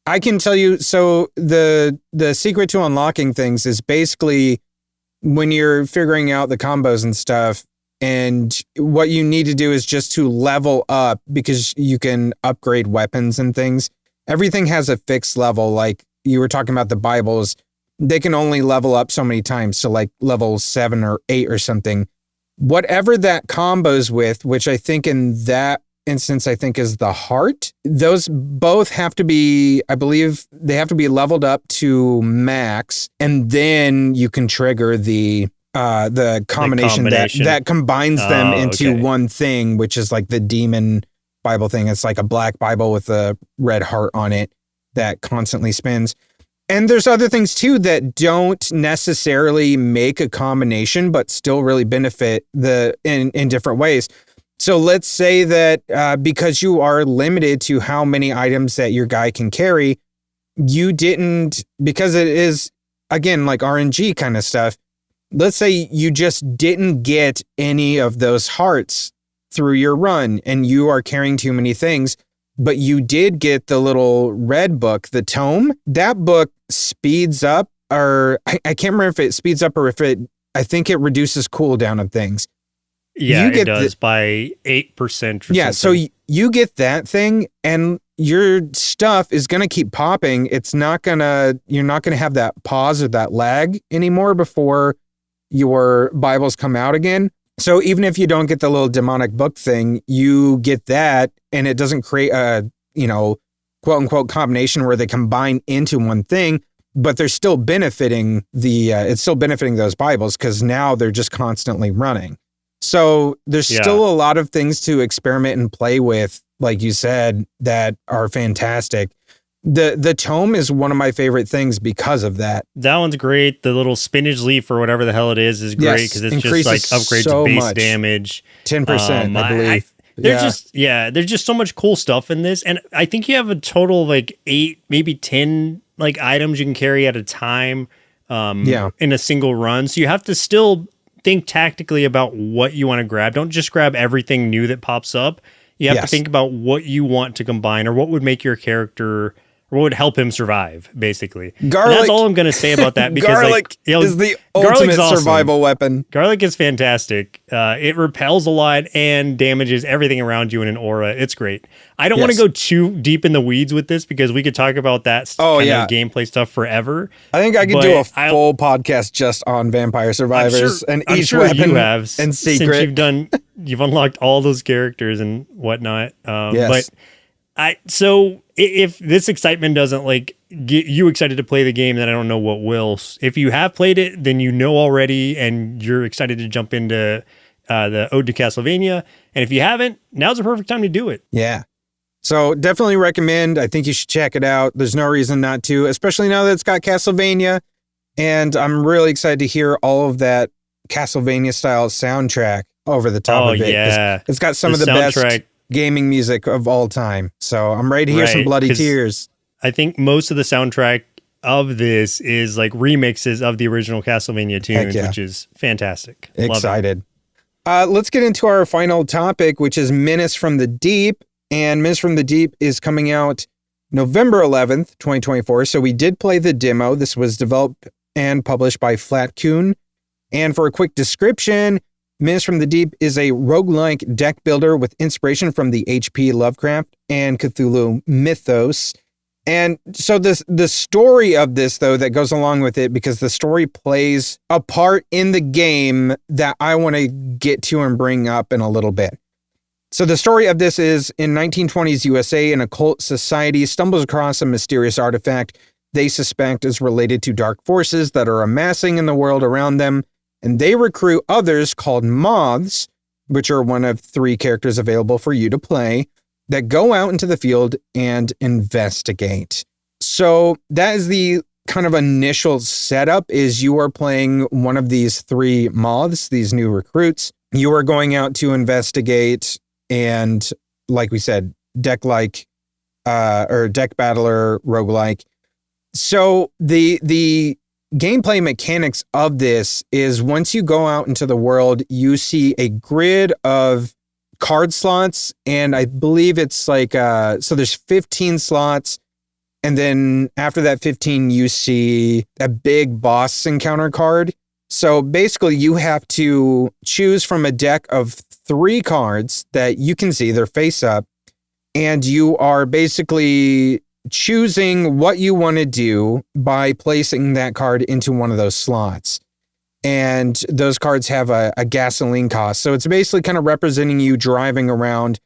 I can tell you, so the secret to unlocking things is basically when you're figuring out the combos and stuff, and what you need to do is just to level up, because you can upgrade weapons and things. Everything has a fixed level. Like you were talking about the Bibles, they can only level up so many times to like level 7 or 8 or something. Whatever that combos with, which I think in that instance, I think is the heart. Those both have to be, I believe they have to be leveled up to max, and then you can trigger the combination that combines them into one thing, which is like the demon Bible thing. It's like a black Bible with a red heart on it that constantly spins. And there's other things too that don't necessarily make a combination, but still really benefit in different ways. So let's say that because you are limited to how many items that your guy can carry, you didn't, because it is, again, like RNG kind of stuff. Let's say you just didn't get any of those hearts through your run and you are carrying too many things, but you did get the little red book, the tome. That book speeds up, or I can't remember if it speeds up or if I think it reduces cooldown of things. Yeah, it does by 8% or something. Yeah, so you get that thing and your stuff is going to keep popping. You're not going to have that pause or that lag anymore before your Bibles come out again. So even if you don't get the little demonic book thing, you get that, and it doesn't create a, quote unquote combination where they combine into one thing, but they're still benefiting it's still benefiting those Bibles because now they're just constantly running. So there's still a lot of things to experiment and play with, like you said, that are fantastic. The tome is one of my favorite things because of that. That one's great. The little spinach leaf or whatever the hell it is great because it's just like upgrades base damage. 10%, I believe. There's just so much cool stuff in this. And I think you have a total of like 8, maybe 10 like items you can carry at a time in a single run. So you have to still think tactically about what you want to grab. Don't just grab everything new that pops up. You have to think about what you want to combine or what would make your character or what would help him survive, basically. Garlic. And that's all I'm going to say about that because garlic is the ultimate survival weapon. Garlic is fantastic. It repels a lot and damages everything around you in an aura. It's great. I don't want to go too deep in the weeds with this because we could talk about that kind of gameplay stuff forever. I think I could do a full podcast just on Vampire Survivors and each weapon you have, and secret. Since you've unlocked all those characters and whatnot. Yes. But so if this excitement doesn't like get you excited to play the game, then I don't know what will. If you have played it, then you know already and you're excited to jump into the Ode to Castlevania. And if you haven't, now's the perfect time to do it. Yeah. So definitely recommend. I think you should check it out. There's no reason not to, especially now that it's got Castlevania. And I'm really excited to hear all of that Castlevania style soundtrack over the top of it. Yeah. It's got some of the best gaming music of all time. So I'm ready to hear some bloody tears. I think most of the soundtrack of this is like remixes of the original Castlevania tunes, which is fantastic. Excited. Let's get into our final topic, which is Menace from the Deep. And Menace from the Deep is coming out November 11th, 2024. So we did play the demo. This was developed and published by Flatcoon. And for a quick description, Menace from the Deep is a roguelike deck builder with inspiration from the H.P. Lovecraft and Cthulhu mythos. And so the story of this, though, that goes along with it, because the story plays a part in the game that I want to get to and bring up in a little bit. So the story of this is in 1920s USA, an occult society stumbles across a mysterious artifact they suspect is related to dark forces that are amassing in the world around them. And they recruit others called moths, which are one of 3 characters available for you to play, that go out into the field and investigate. So that is the kind of initial setup, is you are playing one of these 3 moths, these new recruits. You are going out to investigate and, like we said, deck battler, roguelike. So the gameplay mechanics of this is once you go out into the world, you see a grid of card slots, and I believe it's like, so there's 15 slots, and then after that 15, you see a big boss encounter card. So basically you have to choose from a deck of 3 cards that you can see, they're face up, and you are basically choosing what you want to do by placing that card into one of those slots. And those cards have a gasoline cost. So it's basically kind of representing you driving around,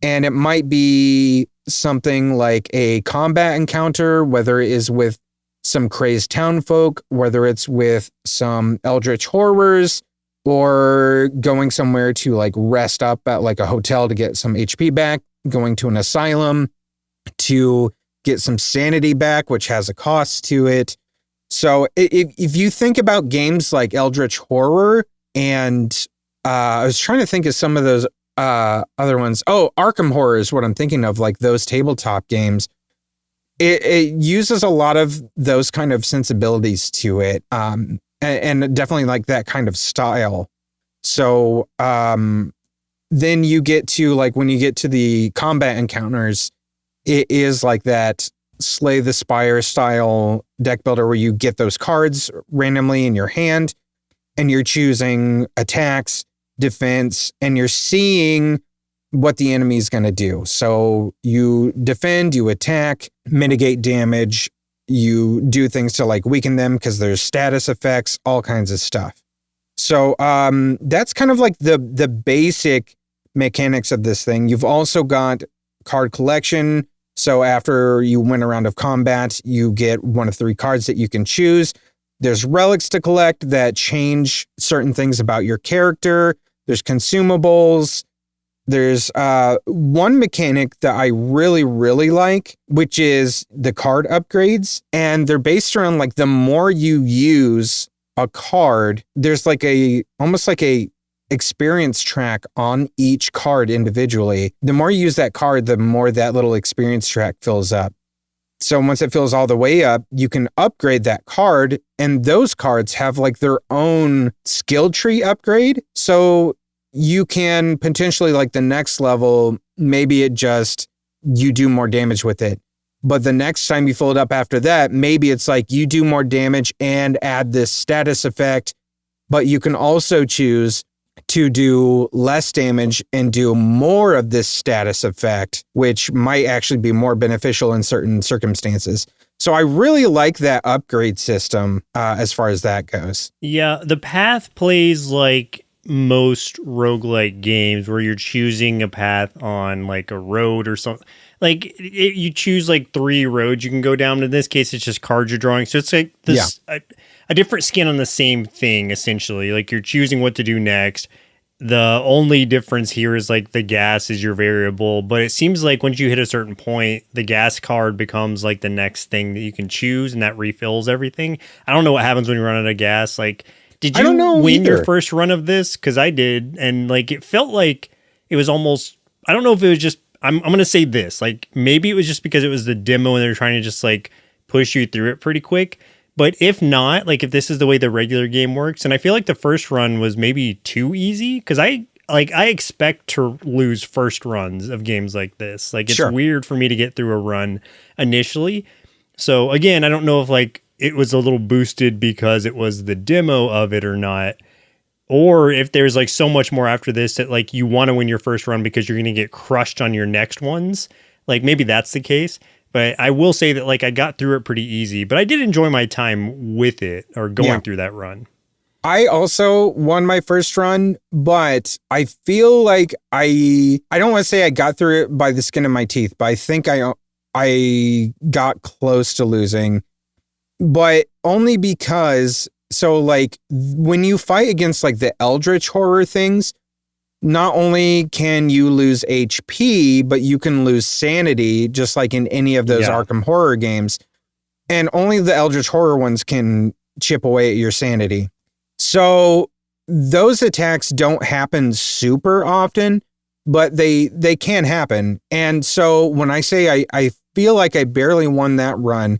and it might be something like a combat encounter, whether it is with some crazed townfolk, whether it's with some eldritch horrors, or going somewhere to like rest up at like a hotel to get some HP back, going to an asylum to get some sanity back, which has a cost to it. So if you think about games like Eldritch Horror, and I was trying to think of some of those other ones. Oh, Arkham Horror is what I'm thinking of, like those tabletop games. It uses a lot of those kind of sensibilities to it, and definitely like that kind of style. So then you get to like when you get to the combat encounters, it is like that Slay the Spire style deck builder where you get those cards randomly in your hand and you're choosing attacks, defense, and you're seeing what the enemy is going to do. So you defend, you attack, mitigate damage, you do things to like weaken them because there's status effects, all kinds of stuff. So that's kind of like the basic mechanics of this thing. You've also got card collection. So after you win a round of combat, you get one of 3 cards that you can choose. There's relics to collect that change certain things about your character. There's consumables. There's one mechanic that I really, really like, which is the card upgrades. And they're based around like the more you use a card, there's like almost like a experience track on each card individually. The more you use that card, the more that little experience track fills up. So once it fills all the way up, you can upgrade that card, and those cards have like their own skill tree upgrade. So you can potentially, like, the next level, maybe you do more damage with it. But the next time you fill it up after that, maybe it's like you do more damage and add this status effect, but you can also choose to do less damage and do more of this status effect, which might actually be more beneficial in certain circumstances. So I really like that upgrade system as far as that goes. Yeah, the path plays like most roguelike games where you're choosing a path on like a road or something. Like you choose like 3 roads you can go down. In this case, it's just cards you're drawing. So it's like this a different skin on the same thing, essentially. Like you're choosing what to do next. The only difference here is like the gas is your variable, but it seems like once you hit a certain point, the gas card becomes like the next thing that you can choose, and that refills everything. I don't know what happens when you run out of gas. Like, did you win your first run of this? Because I did, and like it felt like it was almost, I don't know if it was just, I'm going to say this, like maybe it was just because it was the demo and they're trying to just like push you through it pretty quick. But if not, like if this is the way the regular game works, and I feel like the first run was maybe too easy, because I expect to lose first runs of games like this. Like it's weird for me to get through a run initially. So again, I don't know if like it was a little boosted because it was the demo of it or not, or if there's like so much more after this that like you want to win your first run because you're going to get crushed on your next ones. Like maybe that's the case. But I will say that like I got through it pretty easy, but I did enjoy my time with it or going through that run. I also won my first run, but I feel like I don't want to say I got through it by the skin of my teeth, but I think I got close to losing, but only because, so like when you fight against like the eldritch horror things, not only can you lose HP, but you can lose sanity, just like in any of those Arkham horror games. And only the eldritch horror ones can chip away at your sanity. So those attacks don't happen super often, but they can happen. And so when I say I feel like I barely won that run,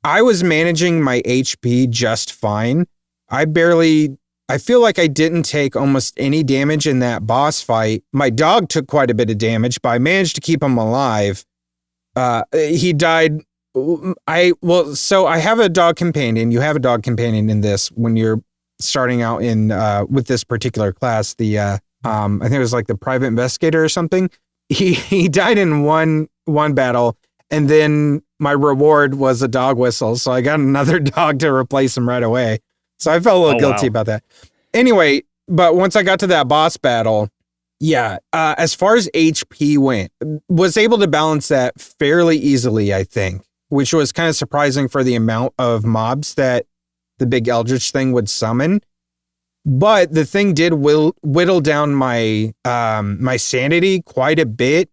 I was managing my HP just fine. I feel like I didn't take almost any damage in that boss fight. My dog took quite a bit of damage, but I managed to keep him alive. He died. So I have a dog companion. You have a dog companion in this when you're starting out in with this particular class. The I think it was like the private investigator or something. He died in one battle, and then my reward was a dog whistle. So I got another dog to replace him right away. So I felt a little guilty about that. Anyway, but once I got to that boss battle, as far as HP went, was able to balance that fairly easily, I think, which was kind of surprising for the amount of mobs that the big eldritch thing would summon. But the thing did whittle down my my sanity quite a bit.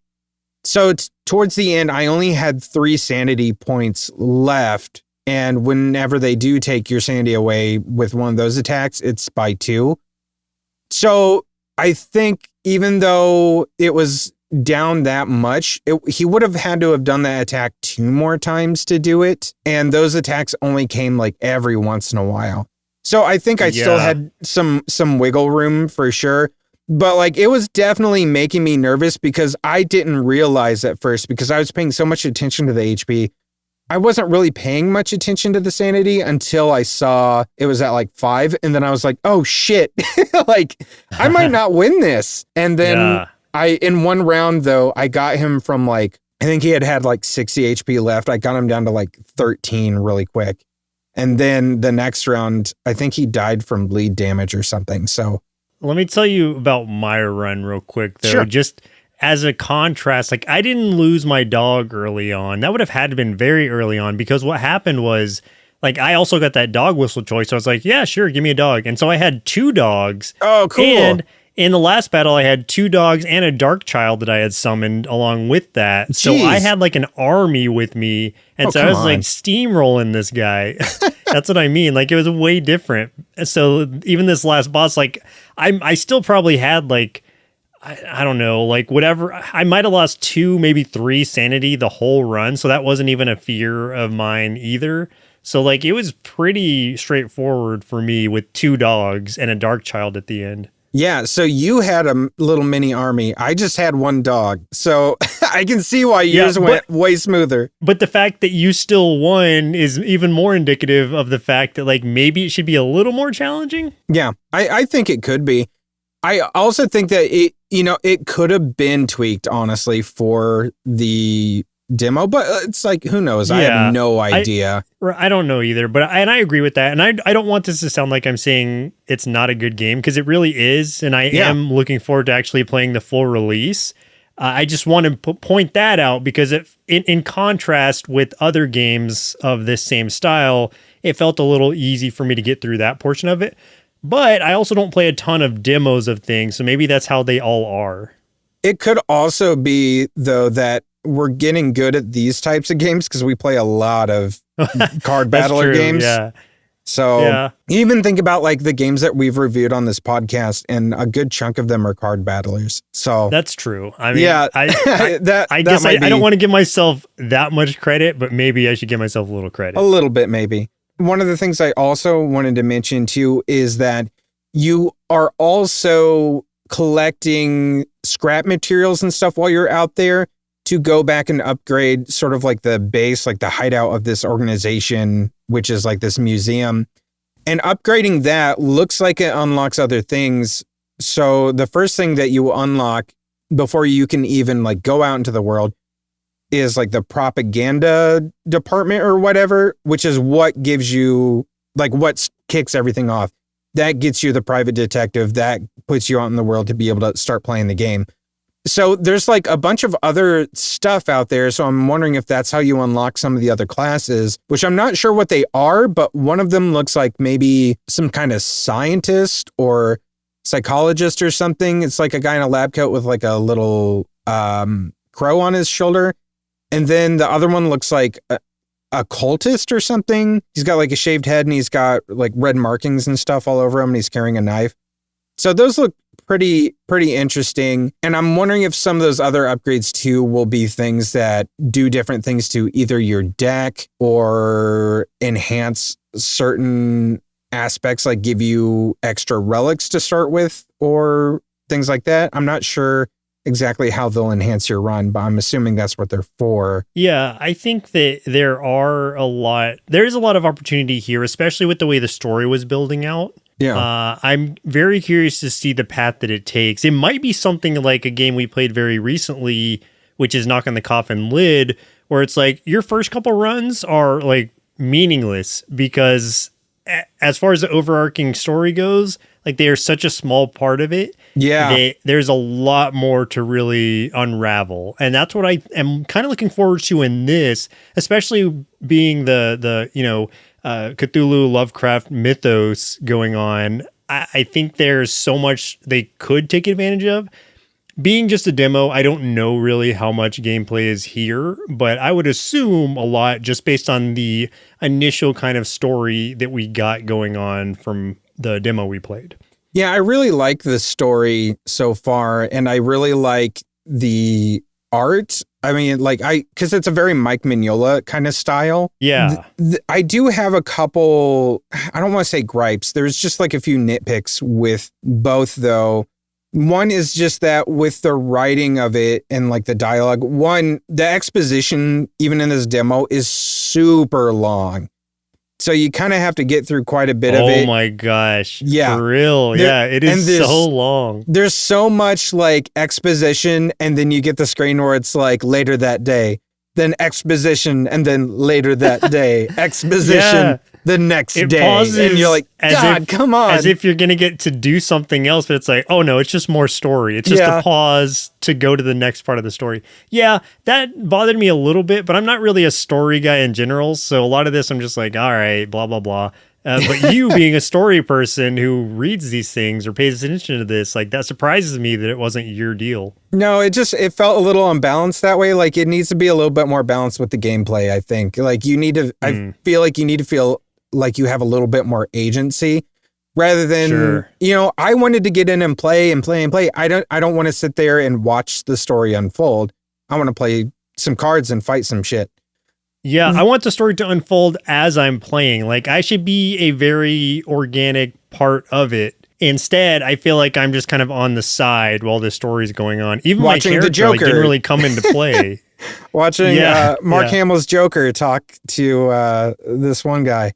So towards the end, I only had 3 sanity points left. And whenever they do take your sanity away with one of those attacks, it's by 2. So I think even though it was down that much, he would have had to have done that attack 2 more times to do it. And those attacks only came like every once in a while. So I think I still had some wiggle room for sure. But like it was definitely making me nervous because I didn't realize at first, because I was paying so much attention to the HP. I wasn't really paying much attention to the sanity until I saw it was at like 5. And then I was like, oh shit, like I might not win this. And then in one round though, I got him from like, I think he had like 60 HP left. I got him down to like 13 really quick. And then the next round, I think he died from bleed damage or something. So let me tell you about my run real quick though. Sure. Just as a contrast, like I didn't lose my dog early on. That would have had to been very early on, because what happened was like I also got that dog whistle choice. So I was like, yeah, sure, give me a dog. And so I had 2 dogs. Oh, cool. And in the last battle, I had 2 dogs and a dark child that I had summoned along with that. So Jeez. I had like an army with me. And so I was like steamrolling this guy. That's what I mean. Like it was way different. So even this last boss, like I still probably had like, I don't know, like whatever. I might have lost 2, maybe 3 sanity the whole run. So that wasn't even a fear of mine either. So like it was pretty straightforward for me with 2 dogs and a dark child at the end. Yeah, so you had a little mini army. I just had 1 dog. So I can see why yours went way smoother. But the fact that you still won is even more indicative of the fact that like maybe it should be a little more challenging. Yeah, I think it could be. I also think that it could have been tweaked, honestly, for the demo, but it's like, who knows? I have no idea. I don't know either, but I agree with that. And I don't want this to sound like I'm saying it's not a good game, because it really is. And I am looking forward to actually playing the full release. I just want to point that out because in contrast with other games of this same style, it felt a little easy for me to get through that portion of it. But I also don't play a ton of demos of things, so maybe that's how they all are. It could also be, though, that we're getting good at these types of games because we play a lot of card battler games. Yeah. So even think about like the games that we've reviewed on this podcast, and a good chunk of them are card battlers. So that's true. I mean, I guess I don't want to give myself that much credit, but maybe I should give myself a little credit. A little bit, maybe. One of the things I also wanted to mention too is that you are also collecting scrap materials and stuff while you're out there to go back and upgrade sort of like the base, like the hideout of this organization, which is like this museum. And upgrading that looks like it unlocks other things. So the first thing that you unlock before you can even like go out into the world is like the propaganda department or whatever, which is what gives you like what kicks everything off. That gets you the private detective, that puts you out in the world to be able to start playing the game. So there's like a bunch of other stuff out there. So I'm wondering if that's how you unlock some of the other classes, which I'm not sure what they are, but one of them looks like maybe some kind of scientist or psychologist or something. It's like a guy in a lab coat with like a little crow on his shoulder. And then the other one looks like a cultist or something. He's got like a shaved head and he's got like red markings and stuff all over him, and he's carrying a knife. So those look pretty interesting. And I'm wondering if some of those other upgrades too will be things that do different things to either your deck or enhance certain aspects, like give you extra relics to start with or things like that. I'm not sure exactly how they'll enhance your run, but I'm assuming that's what they're for. Yeah, I think that there's a lot of opportunity here, especially with the way the story was building out. Yeah. I'm very curious to see the path that it takes. It might be something like a game we played very recently, which is Knock on the Coffin Lid, where it's like your first couple runs are like meaningless because as far as the overarching story goes, like they are such a small part of it. Yeah. There's a lot more to really unravel. And that's what I am kind of looking forward to in this, especially being the Cthulhu Lovecraft mythos going on. I think there's so much they could take advantage of. Being just a demo, I don't know really how much gameplay is here, but I would assume a lot just based on the initial kind of story that we got going on from the demo we played. Yeah, I really like the story so far, and I really like the art. I mean, because it's a very Mike Mignola kind of style. Yeah. I do have a couple, I don't want to say gripes. There's just like a few nitpicks with both, though. One is just that with the writing of it and like the dialogue, the exposition, even in this demo, is super long. So you kind of have to get through quite a bit of it. Oh my gosh. Yeah. For real. It is so long. There's so much like exposition, and then you get the screen where it's like later that day, then exposition, and then later that day, exposition the next day. Pauses and you're like, God, come on. As if you're going to get to do something else, but it's like, oh no, it's just more story. It's just a pause to go to the next part of the story. Yeah, that bothered me a little bit, but I'm not really a story guy in general. So a lot of this, I'm just like, all right, blah, blah, blah. But you being a story person who reads these things or pays attention to this, like that surprises me that it wasn't your deal. No, it felt a little unbalanced that way. Like it needs to be a little bit more balanced with the gameplay, I think. Like you need to, I feel like you need to feel like you have a little bit more agency rather than, I wanted to get in and play and play and play. I don't want to sit there and watch the story unfold. I want to play some cards and fight some shit. Yeah, I want the story to unfold as I'm playing. Like I should be a very organic part of it. Instead, I feel like I'm just kind of on the side while the story's going on. Even watching my character the Joker didn't really come into play. Watching Mark Hamill's Joker talk to this one guy.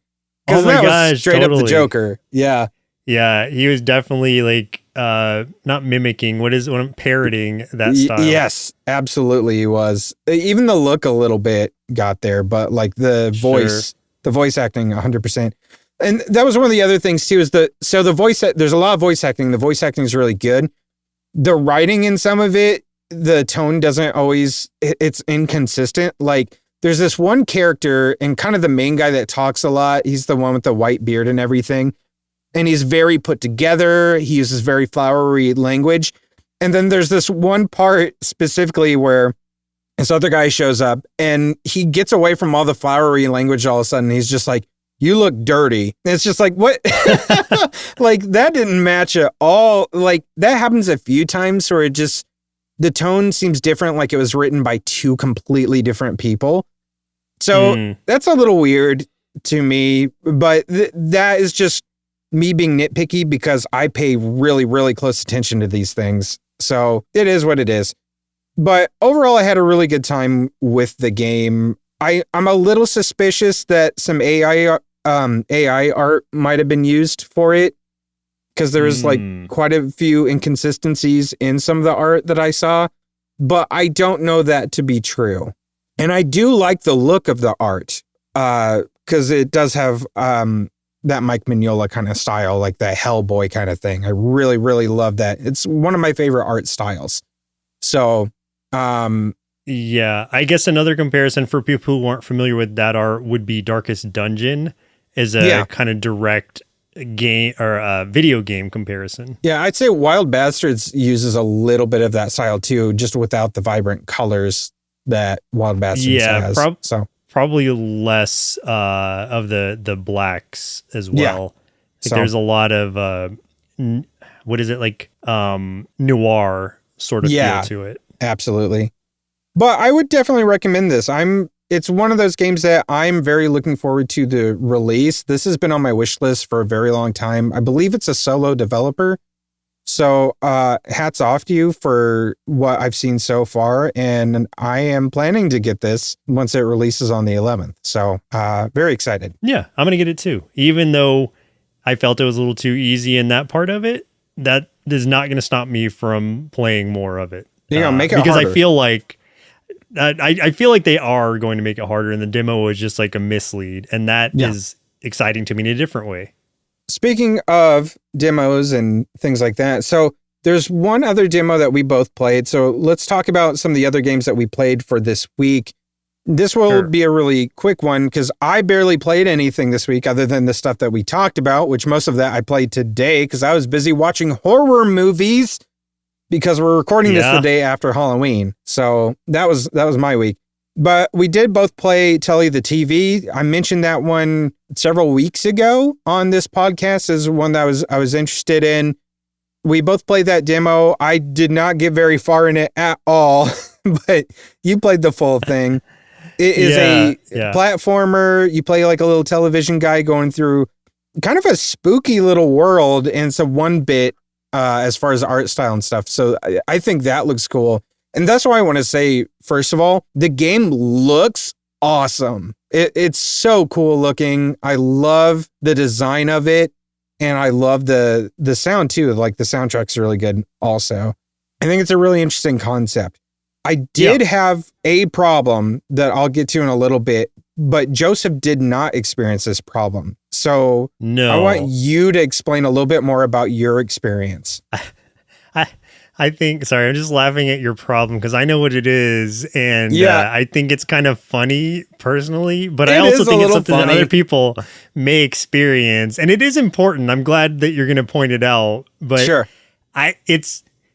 Oh my gosh, straight up the Joker. Yeah. Yeah, he was definitely like not mimicking, what I'm parroting that style. Yes, absolutely he was. Even the look a little bit got there, but like the voice acting 100%. And that was one of the other things too, is there's a lot of voice acting. The voice acting is really good. The writing in some of it, the tone doesn't always, it's inconsistent. Like there's this one character and kind of the main guy that talks a lot. He's the one with the white beard and everything. And he's very put together. He uses very flowery language. And then there's this one part specifically where this other guy shows up and he gets away from all the flowery language all of a sudden. He's just like, "You look dirty." And it's just like, what? Like that didn't match at all. Like that happens a few times where the tone seems different. Like it was written by two completely different people. So that's a little weird to me, but that is just me being nitpicky because I pay really, really close attention to these things. So it is what it is. But overall, I had a really good time with the game. I'm a little suspicious that some AI art might have been used for it because there was like quite a few inconsistencies in some of the art that I saw, but I don't know that to be true. And I do like the look of the art because it does have that Mike Mignola kind of style, like that Hellboy kind of thing. I really, really love that. It's one of my favorite art styles. So, yeah, I guess another comparison for people who aren't familiar with that art would be Darkest Dungeon as a kind of direct game or video game comparison. Yeah, I'd say Wild Bastards uses a little bit of that style too, just without the vibrant colors that Wild Bastards has. Probably less of the blacks as well. Like there's a lot of what is it, like noir sort of feel to it. Absolutely. But I would definitely recommend this. It's one of those games that I'm very looking forward to the release. This has been on my wish list for a very long time. I believe it's a solo developer. So hats off to you for what I've seen so far. And I am planning to get this once it releases on the 11th. So very excited. Yeah, I'm going to get it too. Even though I felt it was a little too easy in that part of it, that is not going to stop me from playing more of it. Make it because harder. I feel like I feel like they are going to make it harder, and the demo was just like a mislead, and that is exciting to me in a different way. Speaking of demos and things like that, so there's one other demo that we both played. So let's talk about some of the other games that we played for this week. This will be a really quick one because I barely played anything this week other than the stuff that we talked about, which most of that I played today because I was busy watching horror movies because we're recording this the day after Halloween. So that was my week. But we did both play Telly the TV. I mentioned that one several weeks ago on this podcast as one that I was interested in. We both played that demo. I did not get very far in it at all, but you played the full thing. It is a platformer. You play like a little television guy going through kind of a spooky little world, and it's a 1-bit as far as art style and stuff. So I think that looks cool. And that's why I want to say, first of all, the game looks awesome. It's so cool looking. I love the design of it. And I love the sound too. Like the soundtrack's really good also. I think it's a really interesting concept. I did have a problem that I'll get to in a little bit, but Joseph did not experience this problem. So I want you to explain a little bit more about your experience. I think, sorry, I'm just laughing at your problem because I know what it is. And Yeah. I think it's kind of funny personally, but I It also is a think it's little something that funny. other people may experience. And it is important. I'm glad that you're going to point it out. But Sure.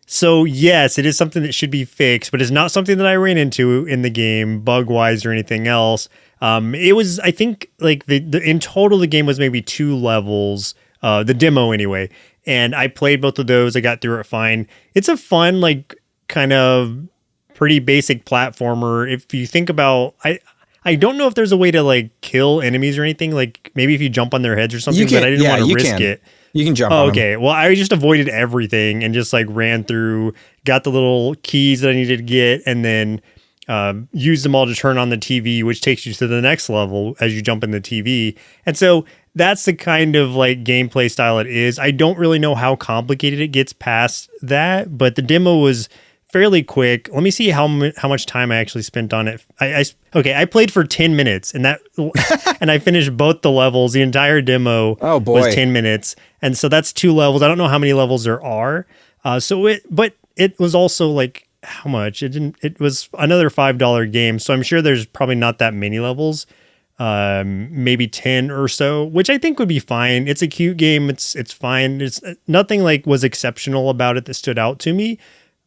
So yes, it is something that should be fixed, but it's not something that I ran into in the game, bug wise or anything else. It was, I think, like the in total, the game was maybe 2 levels, the demo anyway. And I played both of those. I got through it fine. It's a fun, like, kind of pretty basic platformer. If you think about, I don't know if there's a way to like kill enemies or anything. Like maybe if you jump on their heads or something, but I didn't want to risk it. You can jump Oh, on okay. Well, I just avoided everything and just like ran through, got the little keys that I needed to get, and then used them all to turn on the TV, which takes you to the next level as you jump in the TV. And so that's the kind of like gameplay style it is. I don't really know how complicated it gets past that, but the demo was fairly quick. Let me see how much time I actually spent on it. I played for 10 minutes and and I finished both the levels. The entire demo was 10 minutes. And so that's 2 levels. I don't know how many levels there are. But it was also like, how much? It was another $5 game. So I'm sure there's probably not that many levels. Maybe 10 or so, which I think would be fine. It's a cute game. It's fine. It's nothing like was exceptional about it that stood out to me,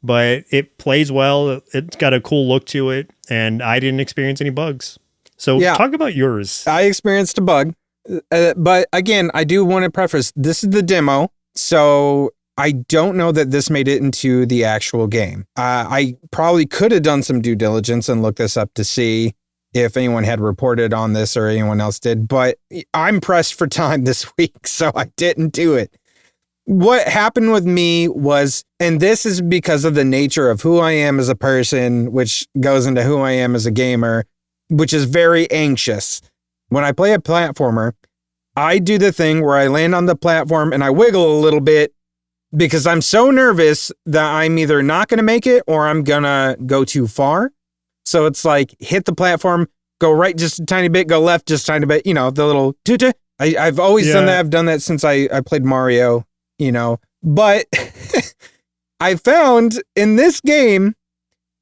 but it plays well. It's got a cool look to it, and I didn't experience any bugs. So talk about yours. I experienced a bug, but again, I do want to preface, this is the demo, so I don't know that this made it into the actual game. I probably could have done some due diligence and looked this up to see if anyone had reported on this or anyone else did, but I'm pressed for time this week, so I didn't do it. What happened with me was, and this is because of the nature of who I am as a person, which goes into who I am as a gamer, which is very anxious. When I play a platformer, I do the thing where I land on the platform and I wiggle a little bit because I'm so nervous that I'm either not going to make it or I'm going to go too far. So it's like, hit the platform, go right just a tiny bit, go left just a tiny bit, the little tuta. I've always done that. I've done that since I played Mario, but I found in this game,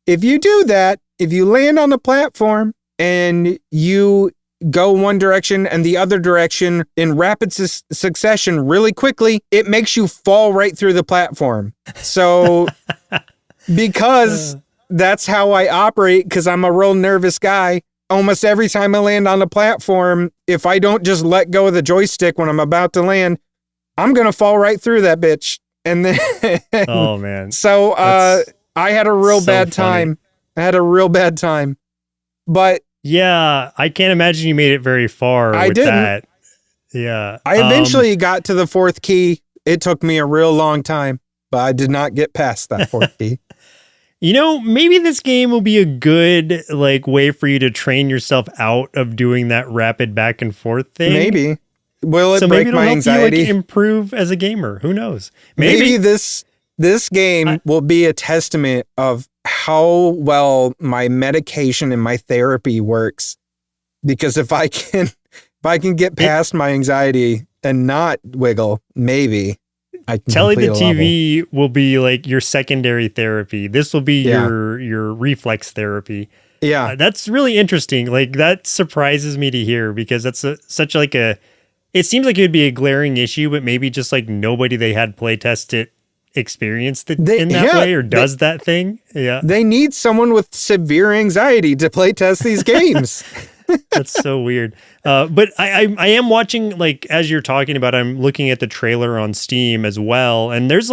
if you do that, if you land on the platform and you go one direction and the other direction in rapid succession really quickly, it makes you fall right through the platform. So because that's how I operate, because I'm a real nervous guy, almost every time I land on the platform, if I don't just let go of the joystick when I'm about to land, I'm going to fall right through that bitch. And then, oh man. So, I had a real bad time. But yeah, I can't imagine you made it very far with that. Yeah. I eventually got to the 4th key. It took me a real long time, but I did not get past that 4th key. Maybe this game will be a good way for you to train yourself out of doing that rapid back and forth thing. Maybe. Will it break my anxiety? You, improve as a gamer. Who knows? Maybe this game will be a testament of how well my medication and my therapy works. Because if I can get past my anxiety and not wiggle, maybe I can Telly the complete a TV level. will be like your secondary therapy. This will be your reflex therapy. Yeah. That's really interesting. That surprises me to hear, because that's such it seems like it would be a glaring issue, but maybe just nobody they had playtest it experienced it in that way or does that thing. Yeah. They need someone with severe anxiety to playtest these games. That's so weird. But I am watching, as you're talking about, I'm looking at the trailer on Steam as well. And there's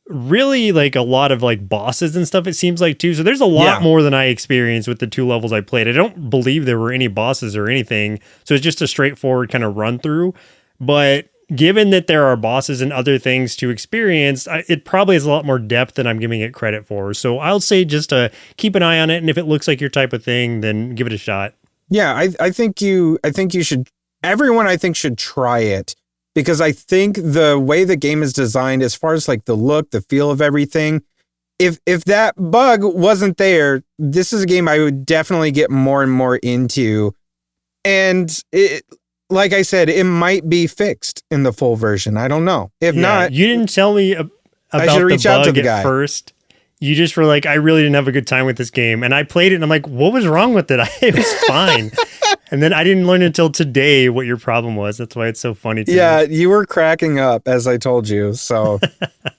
really a lot of bosses and stuff, it seems like, too. So there's a lot more than I experienced with the 2 levels I played. I don't believe there were any bosses or anything. So it's just a straightforward kind of run through. But given that there are bosses and other things to experience, it probably has a lot more depth than I'm giving it credit for. So I'll say just keep an eye on it. And if it looks like your type of thing, then give it a shot. Yeah, I think you should, everyone I think should try it, because I think the way the game is designed, as far as the look, the feel of everything, if that bug wasn't there, this is a game I would definitely get more and more into. And like I said, it might be fixed in the full version. I don't know. If not, you didn't tell me I about should the reach out to bug the guy at first. You just were like, I really didn't have a good time with this game. And I played it and I'm like, what was wrong with it? It was fine. And then I didn't learn until today what your problem was. That's why it's so funny to me. you were cracking up as I told you. So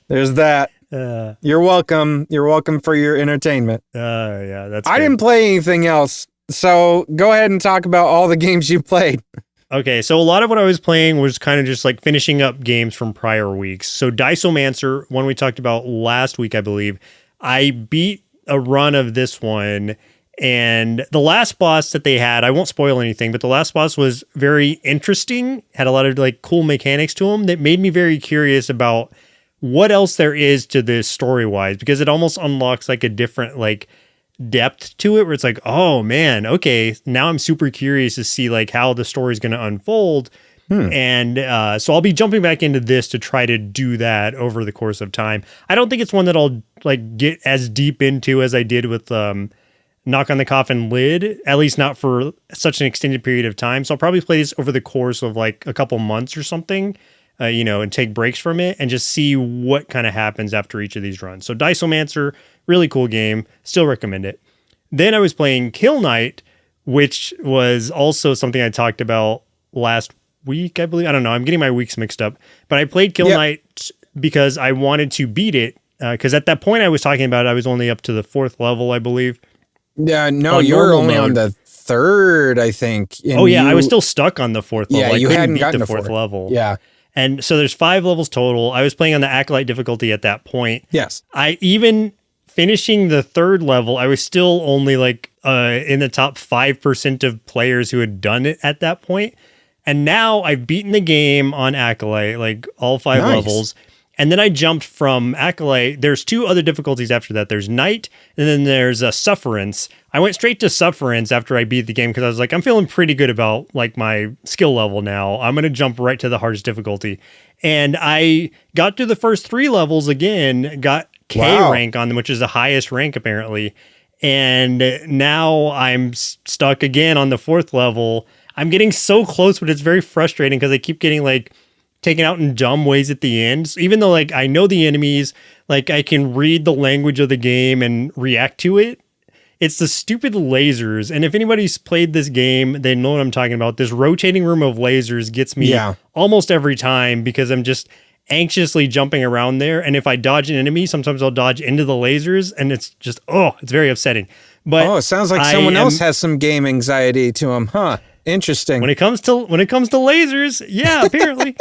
there's that. You're welcome. You're welcome for your entertainment. Yeah, that's I good. didn't play anything else. So go ahead and talk about all the games you played. Okay, so a lot of what I was playing was kind of just like finishing up games from prior weeks. So Diceomancer, one we talked about last week, I believe, I beat a run of this one, and the last boss that they had, I won't spoil anything, but the last boss was very interesting, had a lot of like cool mechanics to him that made me very curious about what else there is to this story-wise, because it almost unlocks like a different like depth to it where it's like, oh man, okay, now I'm super curious to see like how the story is going to unfold. And so I'll be jumping back into this to try to do that over the course of time. I don't think it's one that I'll like get as deep into as I did with Knock on the Coffin Lid, at least not for such an extended period of time. So I'll probably play this over the course of like a couple months or something, and take breaks from it and just see what kind of happens after each of these runs. So Diceomancer, really cool game. Still recommend it. Then I was playing Kill Knight, which was also something I talked about last week, I believe. I don't know. I'm getting my weeks mixed up. But I played Kill Knight because I wanted to beat it. Because at that point I was talking about, I was only up to the 4th level, I believe. Yeah, no, you were only on the 3rd, I think. I was still stuck on the 4th level. Yeah, I you couldn't hadn't beat gotten the to 4th level. Yeah. And so there's 5 levels total. I was playing on the Acolyte difficulty at that point. Yes. I even finishing the 3rd level, I was still only like in the top 5% of players who had done it at that point. And now I've beaten the game on Acolyte, like all 5 levels. And then I jumped from Acolyte. There's 2 other difficulties after that. There's Night, and then there's Sufferance. I went straight to Sufferance after I beat the game because I was like, I'm feeling pretty good about like my skill level now. I'm going to jump right to the hardest difficulty. And I got to the first 3 levels again, got K rank on them, which is the highest rank apparently. And now I'm stuck again on the 4th level. I'm getting so close, but it's very frustrating because I keep getting like taken out in dumb ways at the end. So even though like I know the enemies, like I can read the language of the game and react to it, it's the stupid lasers. And if anybody's played this game, they know what I'm talking about. This rotating room of lasers gets me almost every time because I'm just anxiously jumping around there. And if I dodge an enemy, sometimes I'll dodge into the lasers and it's just, it's very upsetting. But it sounds like someone else has some game anxiety to them, huh? Interesting. When it comes to lasers, yeah, apparently.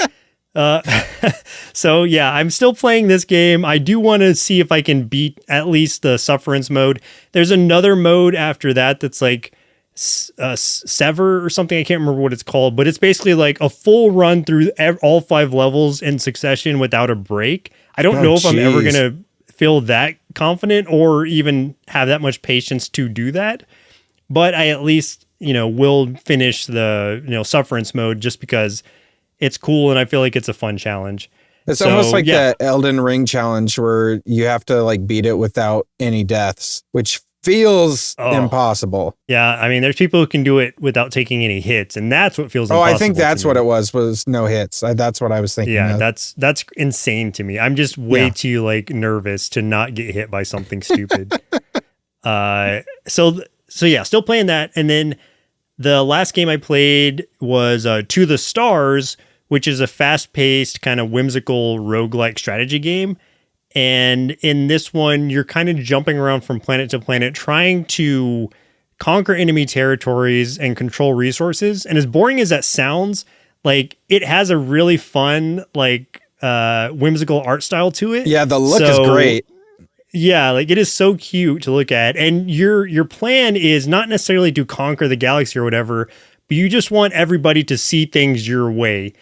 So yeah, I'm still playing this game. I do want to see if I can beat at least the Sufferance mode. There's another mode after that that's like Sever or something. I can't remember what it's called, but it's basically like a full run through all 5 levels in succession without a break. I don't know if I'm ever going to feel that confident or even have that much patience to do that, but I at least, will finish the, Sufferance mode just because it's cool and I feel like it's a fun challenge. It's almost like the Elden Ring challenge where you have to like beat it without any deaths, which feels impossible. Yeah, I mean, there's people who can do it without taking any hits, and that's what feels impossible. I think that's what it was no hits. That's what I was thinking. Yeah, that's insane to me. I'm just way too like nervous to not get hit by something stupid. So yeah, still playing that. And then the last game I played was To the Stars, which is a fast-paced kind of whimsical roguelike strategy game. And in this one, you're kind of jumping around from planet to planet, trying to conquer enemy territories and control resources. And as boring as that sounds, like it has a really fun, like whimsical art style to it. Yeah, the look is great. Yeah, like it is so cute to look at. And your plan is not necessarily to conquer the galaxy or whatever, but you just want everybody to see things your way.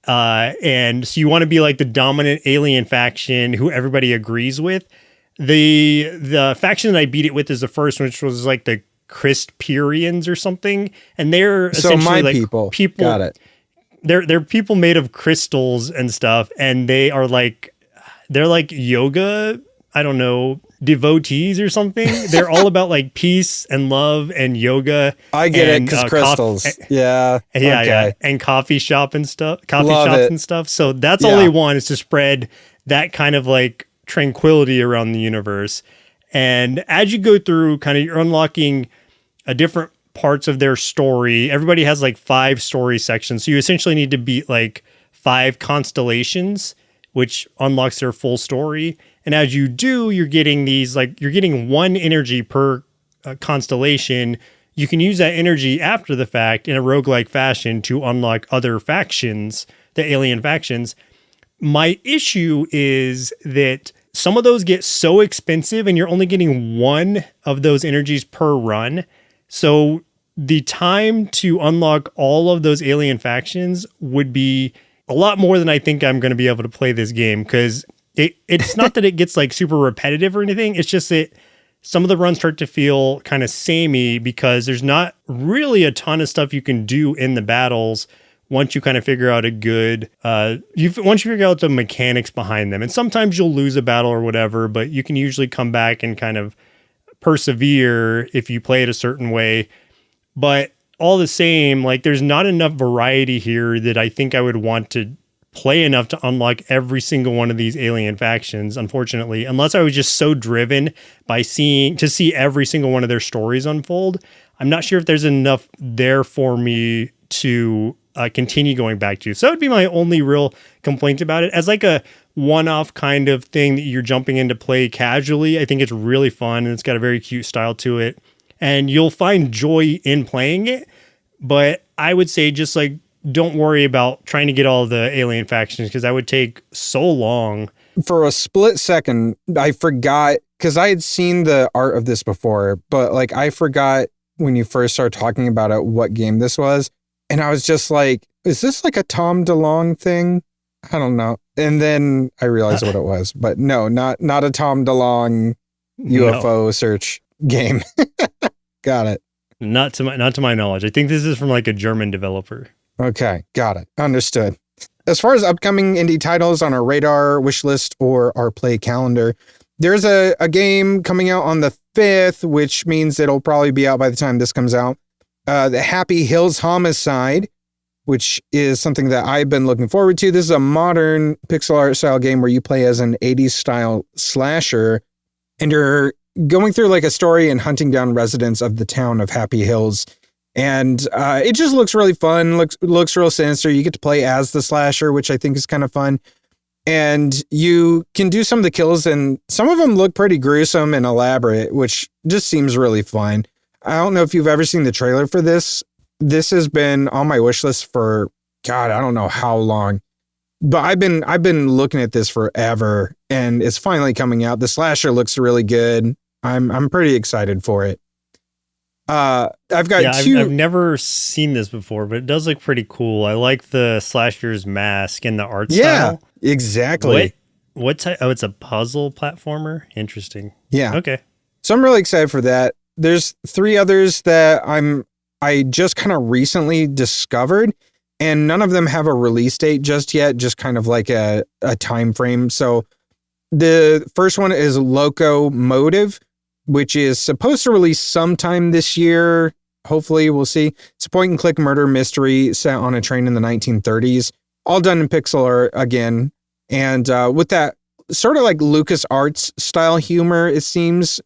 And so you want to be like the dominant alien faction who everybody agrees with. The faction that I beat it with is the first one, which was like the Crisperians or something. And they're essentially like people. Got it. They're people made of crystals and stuff. And they're like yoga, I don't know, devotees or something. They're all about like peace and love and yoga. I get it, because crystals. Yeah. And coffee shops and stuff. So that's all they want, is to spread that kind of like tranquility around the universe. And as you go through, kind of, you're unlocking a different parts of their story. Everybody has like 5 story sections. So you essentially need to beat like 5 constellations, which unlocks their full story. And as you do, you're getting these, like, you're getting 1 energy per constellation. You can use that energy after the fact in a roguelike fashion to unlock other factions, the alien factions. My issue is that some of those get so expensive and you're only getting 1 of those energies per run. So the time to unlock all of those alien factions would be a lot more than I think I'm going to be able to play this game, because it's not that it gets like super repetitive or anything. It's just that some of the runs start to feel kind of samey because there's not really a ton of stuff you can do in the battles once you kind of figure out a good, once you figure out the mechanics behind them. And sometimes you'll lose a battle or whatever, but you can usually come back and kind of persevere if you play it a certain way. But all the same, like, there's not enough variety here that I think I would want to play enough to unlock every single one of these alien factions, unfortunately, unless I was just so driven by see every single one of their stories unfold. I'm not sure if there's enough there for me to continue going back to. So that would be my only real complaint about it. As like a one-off kind of thing that you're jumping into play casually, I think it's really fun and it's got a very cute style to it. And you'll find joy in playing it, but I would say just like, don't worry about trying to get all the alien factions, because that would take so long. For a split second, I forgot, because I had seen the art of this before, but like I forgot when you first started talking about it, what game this was. And I was just like, is this like a Tom DeLonge thing? I don't know. And then I realized what it was, but no, not a Tom DeLonge UFO search game. Got it. Not to my knowledge. I think this is from like a German developer. Okay, got it. Understood. As far as upcoming indie titles on our radar, wish list, or our play calendar, there's a game coming out on the 5th, which means it'll probably be out by the time this comes out. The HappyHills Homicide, which is something that I've been looking forward to. This is a modern pixel art style game where you play as an 80s style slasher, and you're going through like a story and hunting down residents of the town of Happy Hills. And it just looks really fun, looks real sinister. You get to play as the slasher, which I think is kind of fun. And you can do some of the kills, and some of them look pretty gruesome and elaborate, which just seems really fun. I don't know if you've ever seen the trailer for this. This has been on my wish list for, God, I don't know how long. But I've been looking at this forever, and it's finally coming out. The slasher looks really good. I'm pretty excited for it. I've got two. I've never seen this before, but it does look pretty cool. I like the slasher's mask and the art style. Yeah, exactly. What type? Oh, it's a puzzle platformer. Interesting. Yeah. Okay. So I'm really excited for that. There's 3 others that I just kind of recently discovered, and none of them have a release date just yet, just kind of like a time frame. So the first one is Loco Motive, which is supposed to release sometime this year. Hopefully, we'll see. It's a point-and-click murder mystery set on a train in the 1930s, all done in pixel art again. And with that sort of like LucasArts style humor, it seems,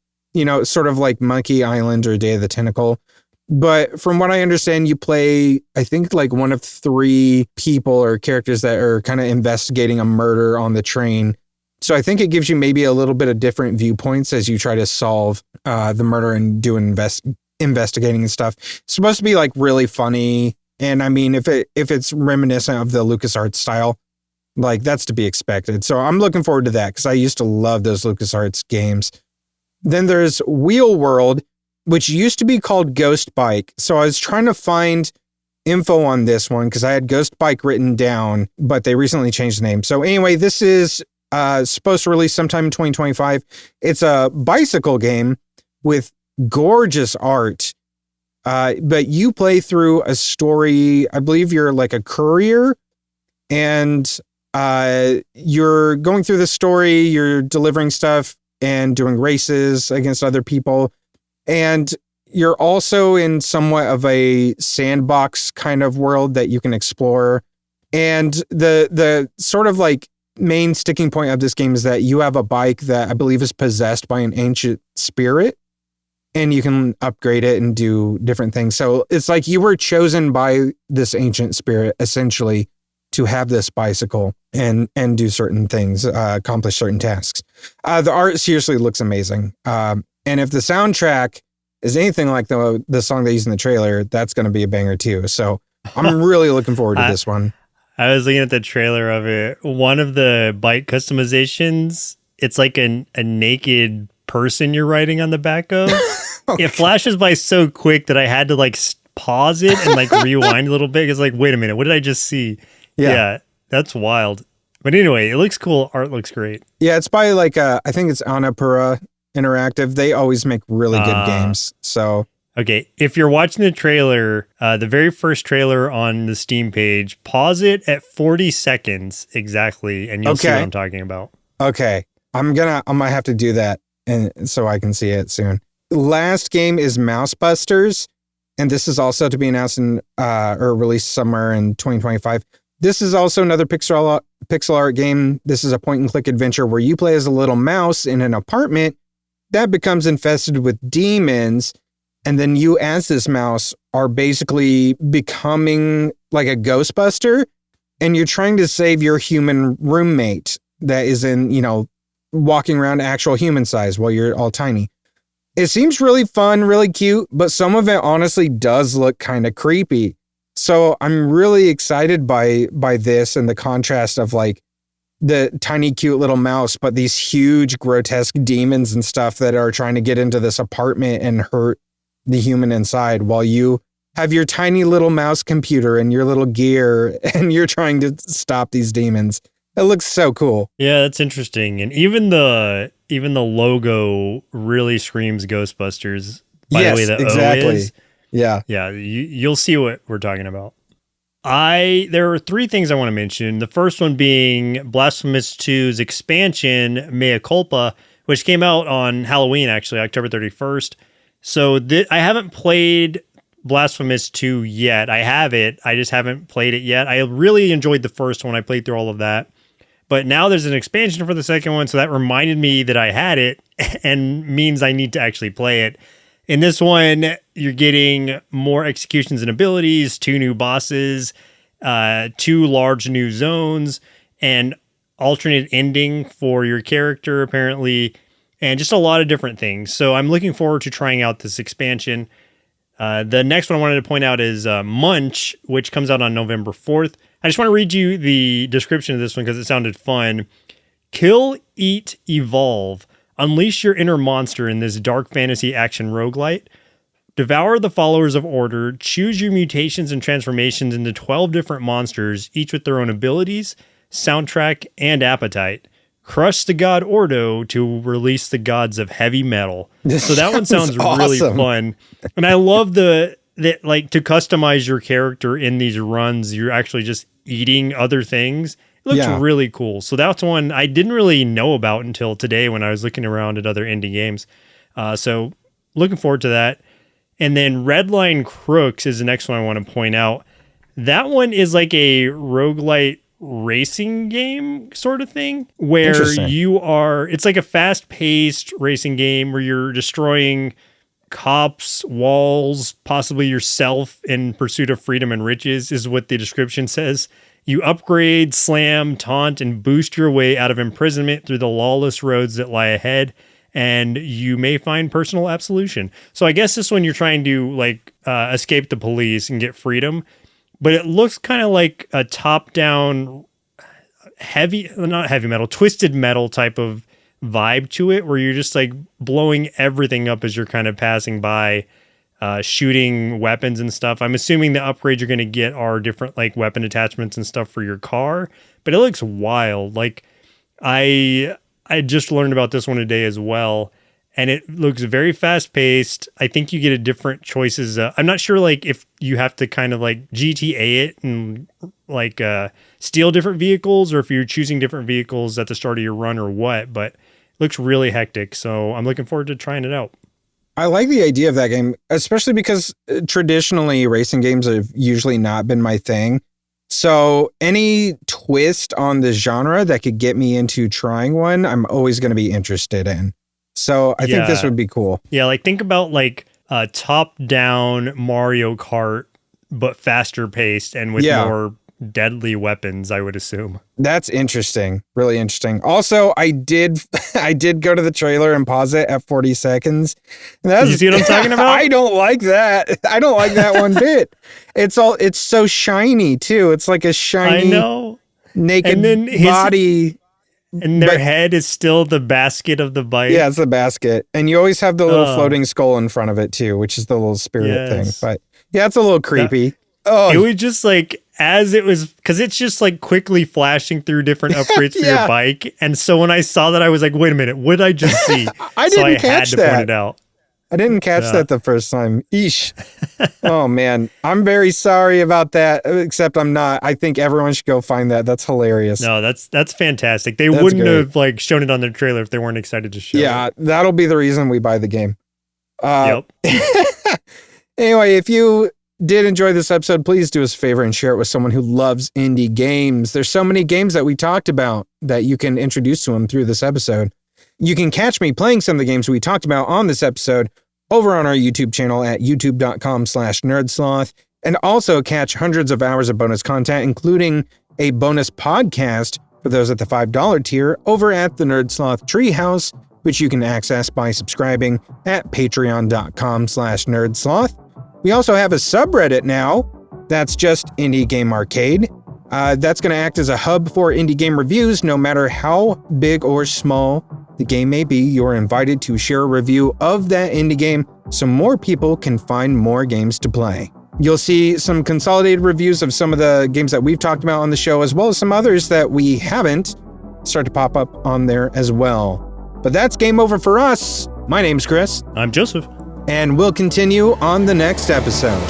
sort of like Monkey Island or Day of the Tentacle. But from what I understand, you play, I think, like one of 3 people or characters that are kind of investigating a murder on the train. So I think it gives you maybe a little bit of different viewpoints as you try to solve the murder and do investigating and stuff. It's supposed to be like really funny. And I mean, if it's reminiscent of the LucasArts style, like that's to be expected. So I'm looking forward to that because I used to love those LucasArts games. Then there's Wheel World, which used to be called Ghost Bike. So I was trying to find info on this one because I had Ghost Bike written down, but they recently changed the name. So anyway, this is supposed to release sometime in 2025. It's a bicycle game with gorgeous art. But you play through a story. I believe you're like a courier, and you're going through the story. You're delivering stuff and doing races against other people. And you're also in somewhat of a sandbox kind of world that you can explore. And the sort of like main sticking point of this game is that you have a bike that I believe is possessed by an ancient spirit, and you can upgrade it and do different things. So it's like you were chosen by this ancient spirit essentially to have this bicycle and do certain things, accomplish certain tasks. The art seriously looks amazing. And if the soundtrack is anything like the song they use in the trailer, that's going to be a banger too. So I'm really looking forward to this one. I was looking at the trailer of it. One of the bike customizations, it's like a naked person you're riding on the back of. Okay. It flashes by so quick that I had to like pause it and like rewind a little bit. It's like, wait a minute, what did I just see? Yeah, that's wild. But anyway, it looks cool. Art looks great. Yeah, it's by like I think it's Annapurna Interactive. They always make really good games. So okay, if you're watching the trailer, the very first trailer on the Steam page, pause it at 40 seconds exactly, and you'll see what I'm talking about. Okay, I might have to do that, and so I can see it soon. Last game is Mousebusters, and this is also to be announced or released somewhere in 2025. This is also another pixel art game. This is a point-and-click adventure where you play as a little mouse in an apartment that becomes infested with demons, and then you, as this mouse, are basically becoming like a Ghostbuster, and you're trying to save your human roommate that is walking around actual human size while you're all tiny. It seems really fun, really cute, but some of it honestly does look kind of creepy. So I'm really excited by this and the contrast of like the tiny, cute little mouse, but these huge, grotesque demons and stuff that are trying to get into this apartment and hurt the human inside while you have your tiny little mouse computer and your little gear and you're trying to stop these demons. It looks so cool. Yeah, that's interesting. And even the logo really screams Ghostbusters. By the way, the exactly. O is. Yeah. Yeah, you'll see what we're talking about. There are three things I want to mention. The first one being Blasphemous 2's expansion, Mea Culpa, which came out on Halloween, actually, October 31st. So I haven't played Blasphemous 2 yet. I have it. I just haven't played it yet. I really enjoyed the first one. I played through all of that. But now there's an expansion for the second one, so that reminded me that I had it and means I need to actually play it. In this one, you're getting more executions and abilities, 2 new bosses, 2 large new zones, and alternate ending for your character, apparently, and just a lot of different things. So I'm looking forward to trying out this expansion. The next one I wanted to point out is Munch, which comes out on November 4th. I just want to read you the description of this one because it sounded fun. Kill, eat, evolve. Unleash your inner monster in this dark fantasy action roguelite. Devour the followers of order. Choose your mutations and transformations into 12 different monsters, each with their own abilities, soundtrack, and appetite. Crush the god Ordo to release the gods of heavy metal. So that one sounds really fun. And I love that like to customize your character in these runs, you're actually just eating other things. It looks really cool. So that's one I didn't really know about until today when I was looking around at other indie games. So looking forward to that. And then Redline Crooks is the next one I want to point out. That one is like a roguelite racing game sort of thing where it's like a fast-paced racing game where you're destroying cops, walls, possibly yourself in pursuit of freedom and riches is what the description says. You upgrade, slam, taunt, and boost your way out of imprisonment through the lawless roads that lie ahead, and you may find personal absolution. So I guess this one you're trying to like escape the police and get freedom, but it looks kind of like a top-down twisted metal type of vibe to it, where you're just like blowing everything up as you're kind of passing by, shooting weapons and stuff. I'm assuming the upgrades you're going to get are different like weapon attachments and stuff for your car, but it looks wild. Like I just learned about this one today as well, and it looks very fast paced. I think you get a different choices. I'm not sure like if you have to kind of like GTA it and like steal different vehicles, or if you're choosing different vehicles at the start of your run or what, but it looks really hectic. So I'm looking forward to trying it out. I like the idea of that game, especially because traditionally racing games have usually not been my thing. So any twist on the genre that could get me into trying one, I'm always going to be interested in. So I think this would be cool. Yeah, like think about like a top-down Mario Kart, but faster paced and with more deadly weapons, I would assume. That's interesting. Really interesting. Also, I did go to the trailer and pause it at 40 seconds. You see what I'm talking about? I don't like that. I don't like that one bit. It's so shiny too. It's like a shiny naked body. And their head is still the basket of the bite. Yeah, it's the basket. And you always have the little floating skull in front of it too, which is the little spirit thing. But yeah, it's a little creepy. It was just like, as it was, because it's just like quickly flashing through different upgrades for your bike. And so when I saw that, I was like, wait a minute, what did I just see? I didn't catch had to that. point it out. I didn't catch that the first time. Eesh. Oh, man. I'm very sorry about that, except I'm not. I think everyone should go find that. That's hilarious. No, that's fantastic. They wouldn't have like shown it on their trailer if they weren't excited to show it. Yeah, that'll be the reason we buy the game. Yep. Anyway, if you did enjoy this episode, please do us a favor and share it with someone who loves indie games. There's so many games that we talked about that you can introduce to them through this episode. You can catch me playing some of the games we talked about on this episode over on our YouTube channel at youtube.com/nerdsloth, and also catch hundreds of hours of bonus content, including a bonus podcast for those at the $5 tier over at the Nerdsloth Treehouse, which you can access by subscribing at patreon.com/nerdsloth. We also have a subreddit now that's just Indie Game Arcade. That's going to act as a hub for indie game reviews. No matter how big or small the game may be, you're invited to share a review of that indie game so more people can find more games to play. You'll see some consolidated reviews of some of the games that we've talked about on the show, as well as some others that we haven't, start to pop up on there as well. But that's game over for us. My name's Chris. I'm Joseph. And we'll continue on the next episode.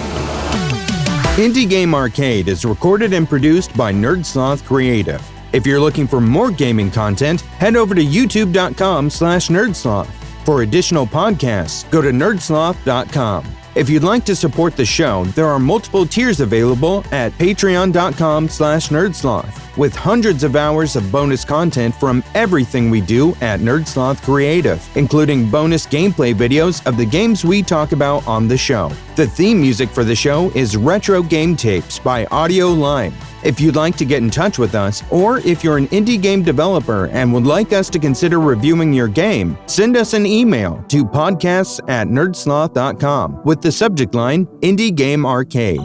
Indie Game Arcade is recorded and produced by Sloth Creative. If you're looking for more gaming content, head over to youtube.com/nerdsloth. For additional podcasts, go to nerdsloth.com. If you'd like to support the show, there are multiple tiers available at patreon.com/nerdsloth, with hundreds of hours of bonus content from everything we do at Sloth Creative, including bonus gameplay videos of the games we talk about on the show. The theme music for the show is Retro Game Tapes by Audio Line. If you'd like to get in touch with us, or if you're an indie game developer and would like us to consider reviewing your game, send us an email to podcasts@nerdsloth.com with the subject line Indie Game Arcade.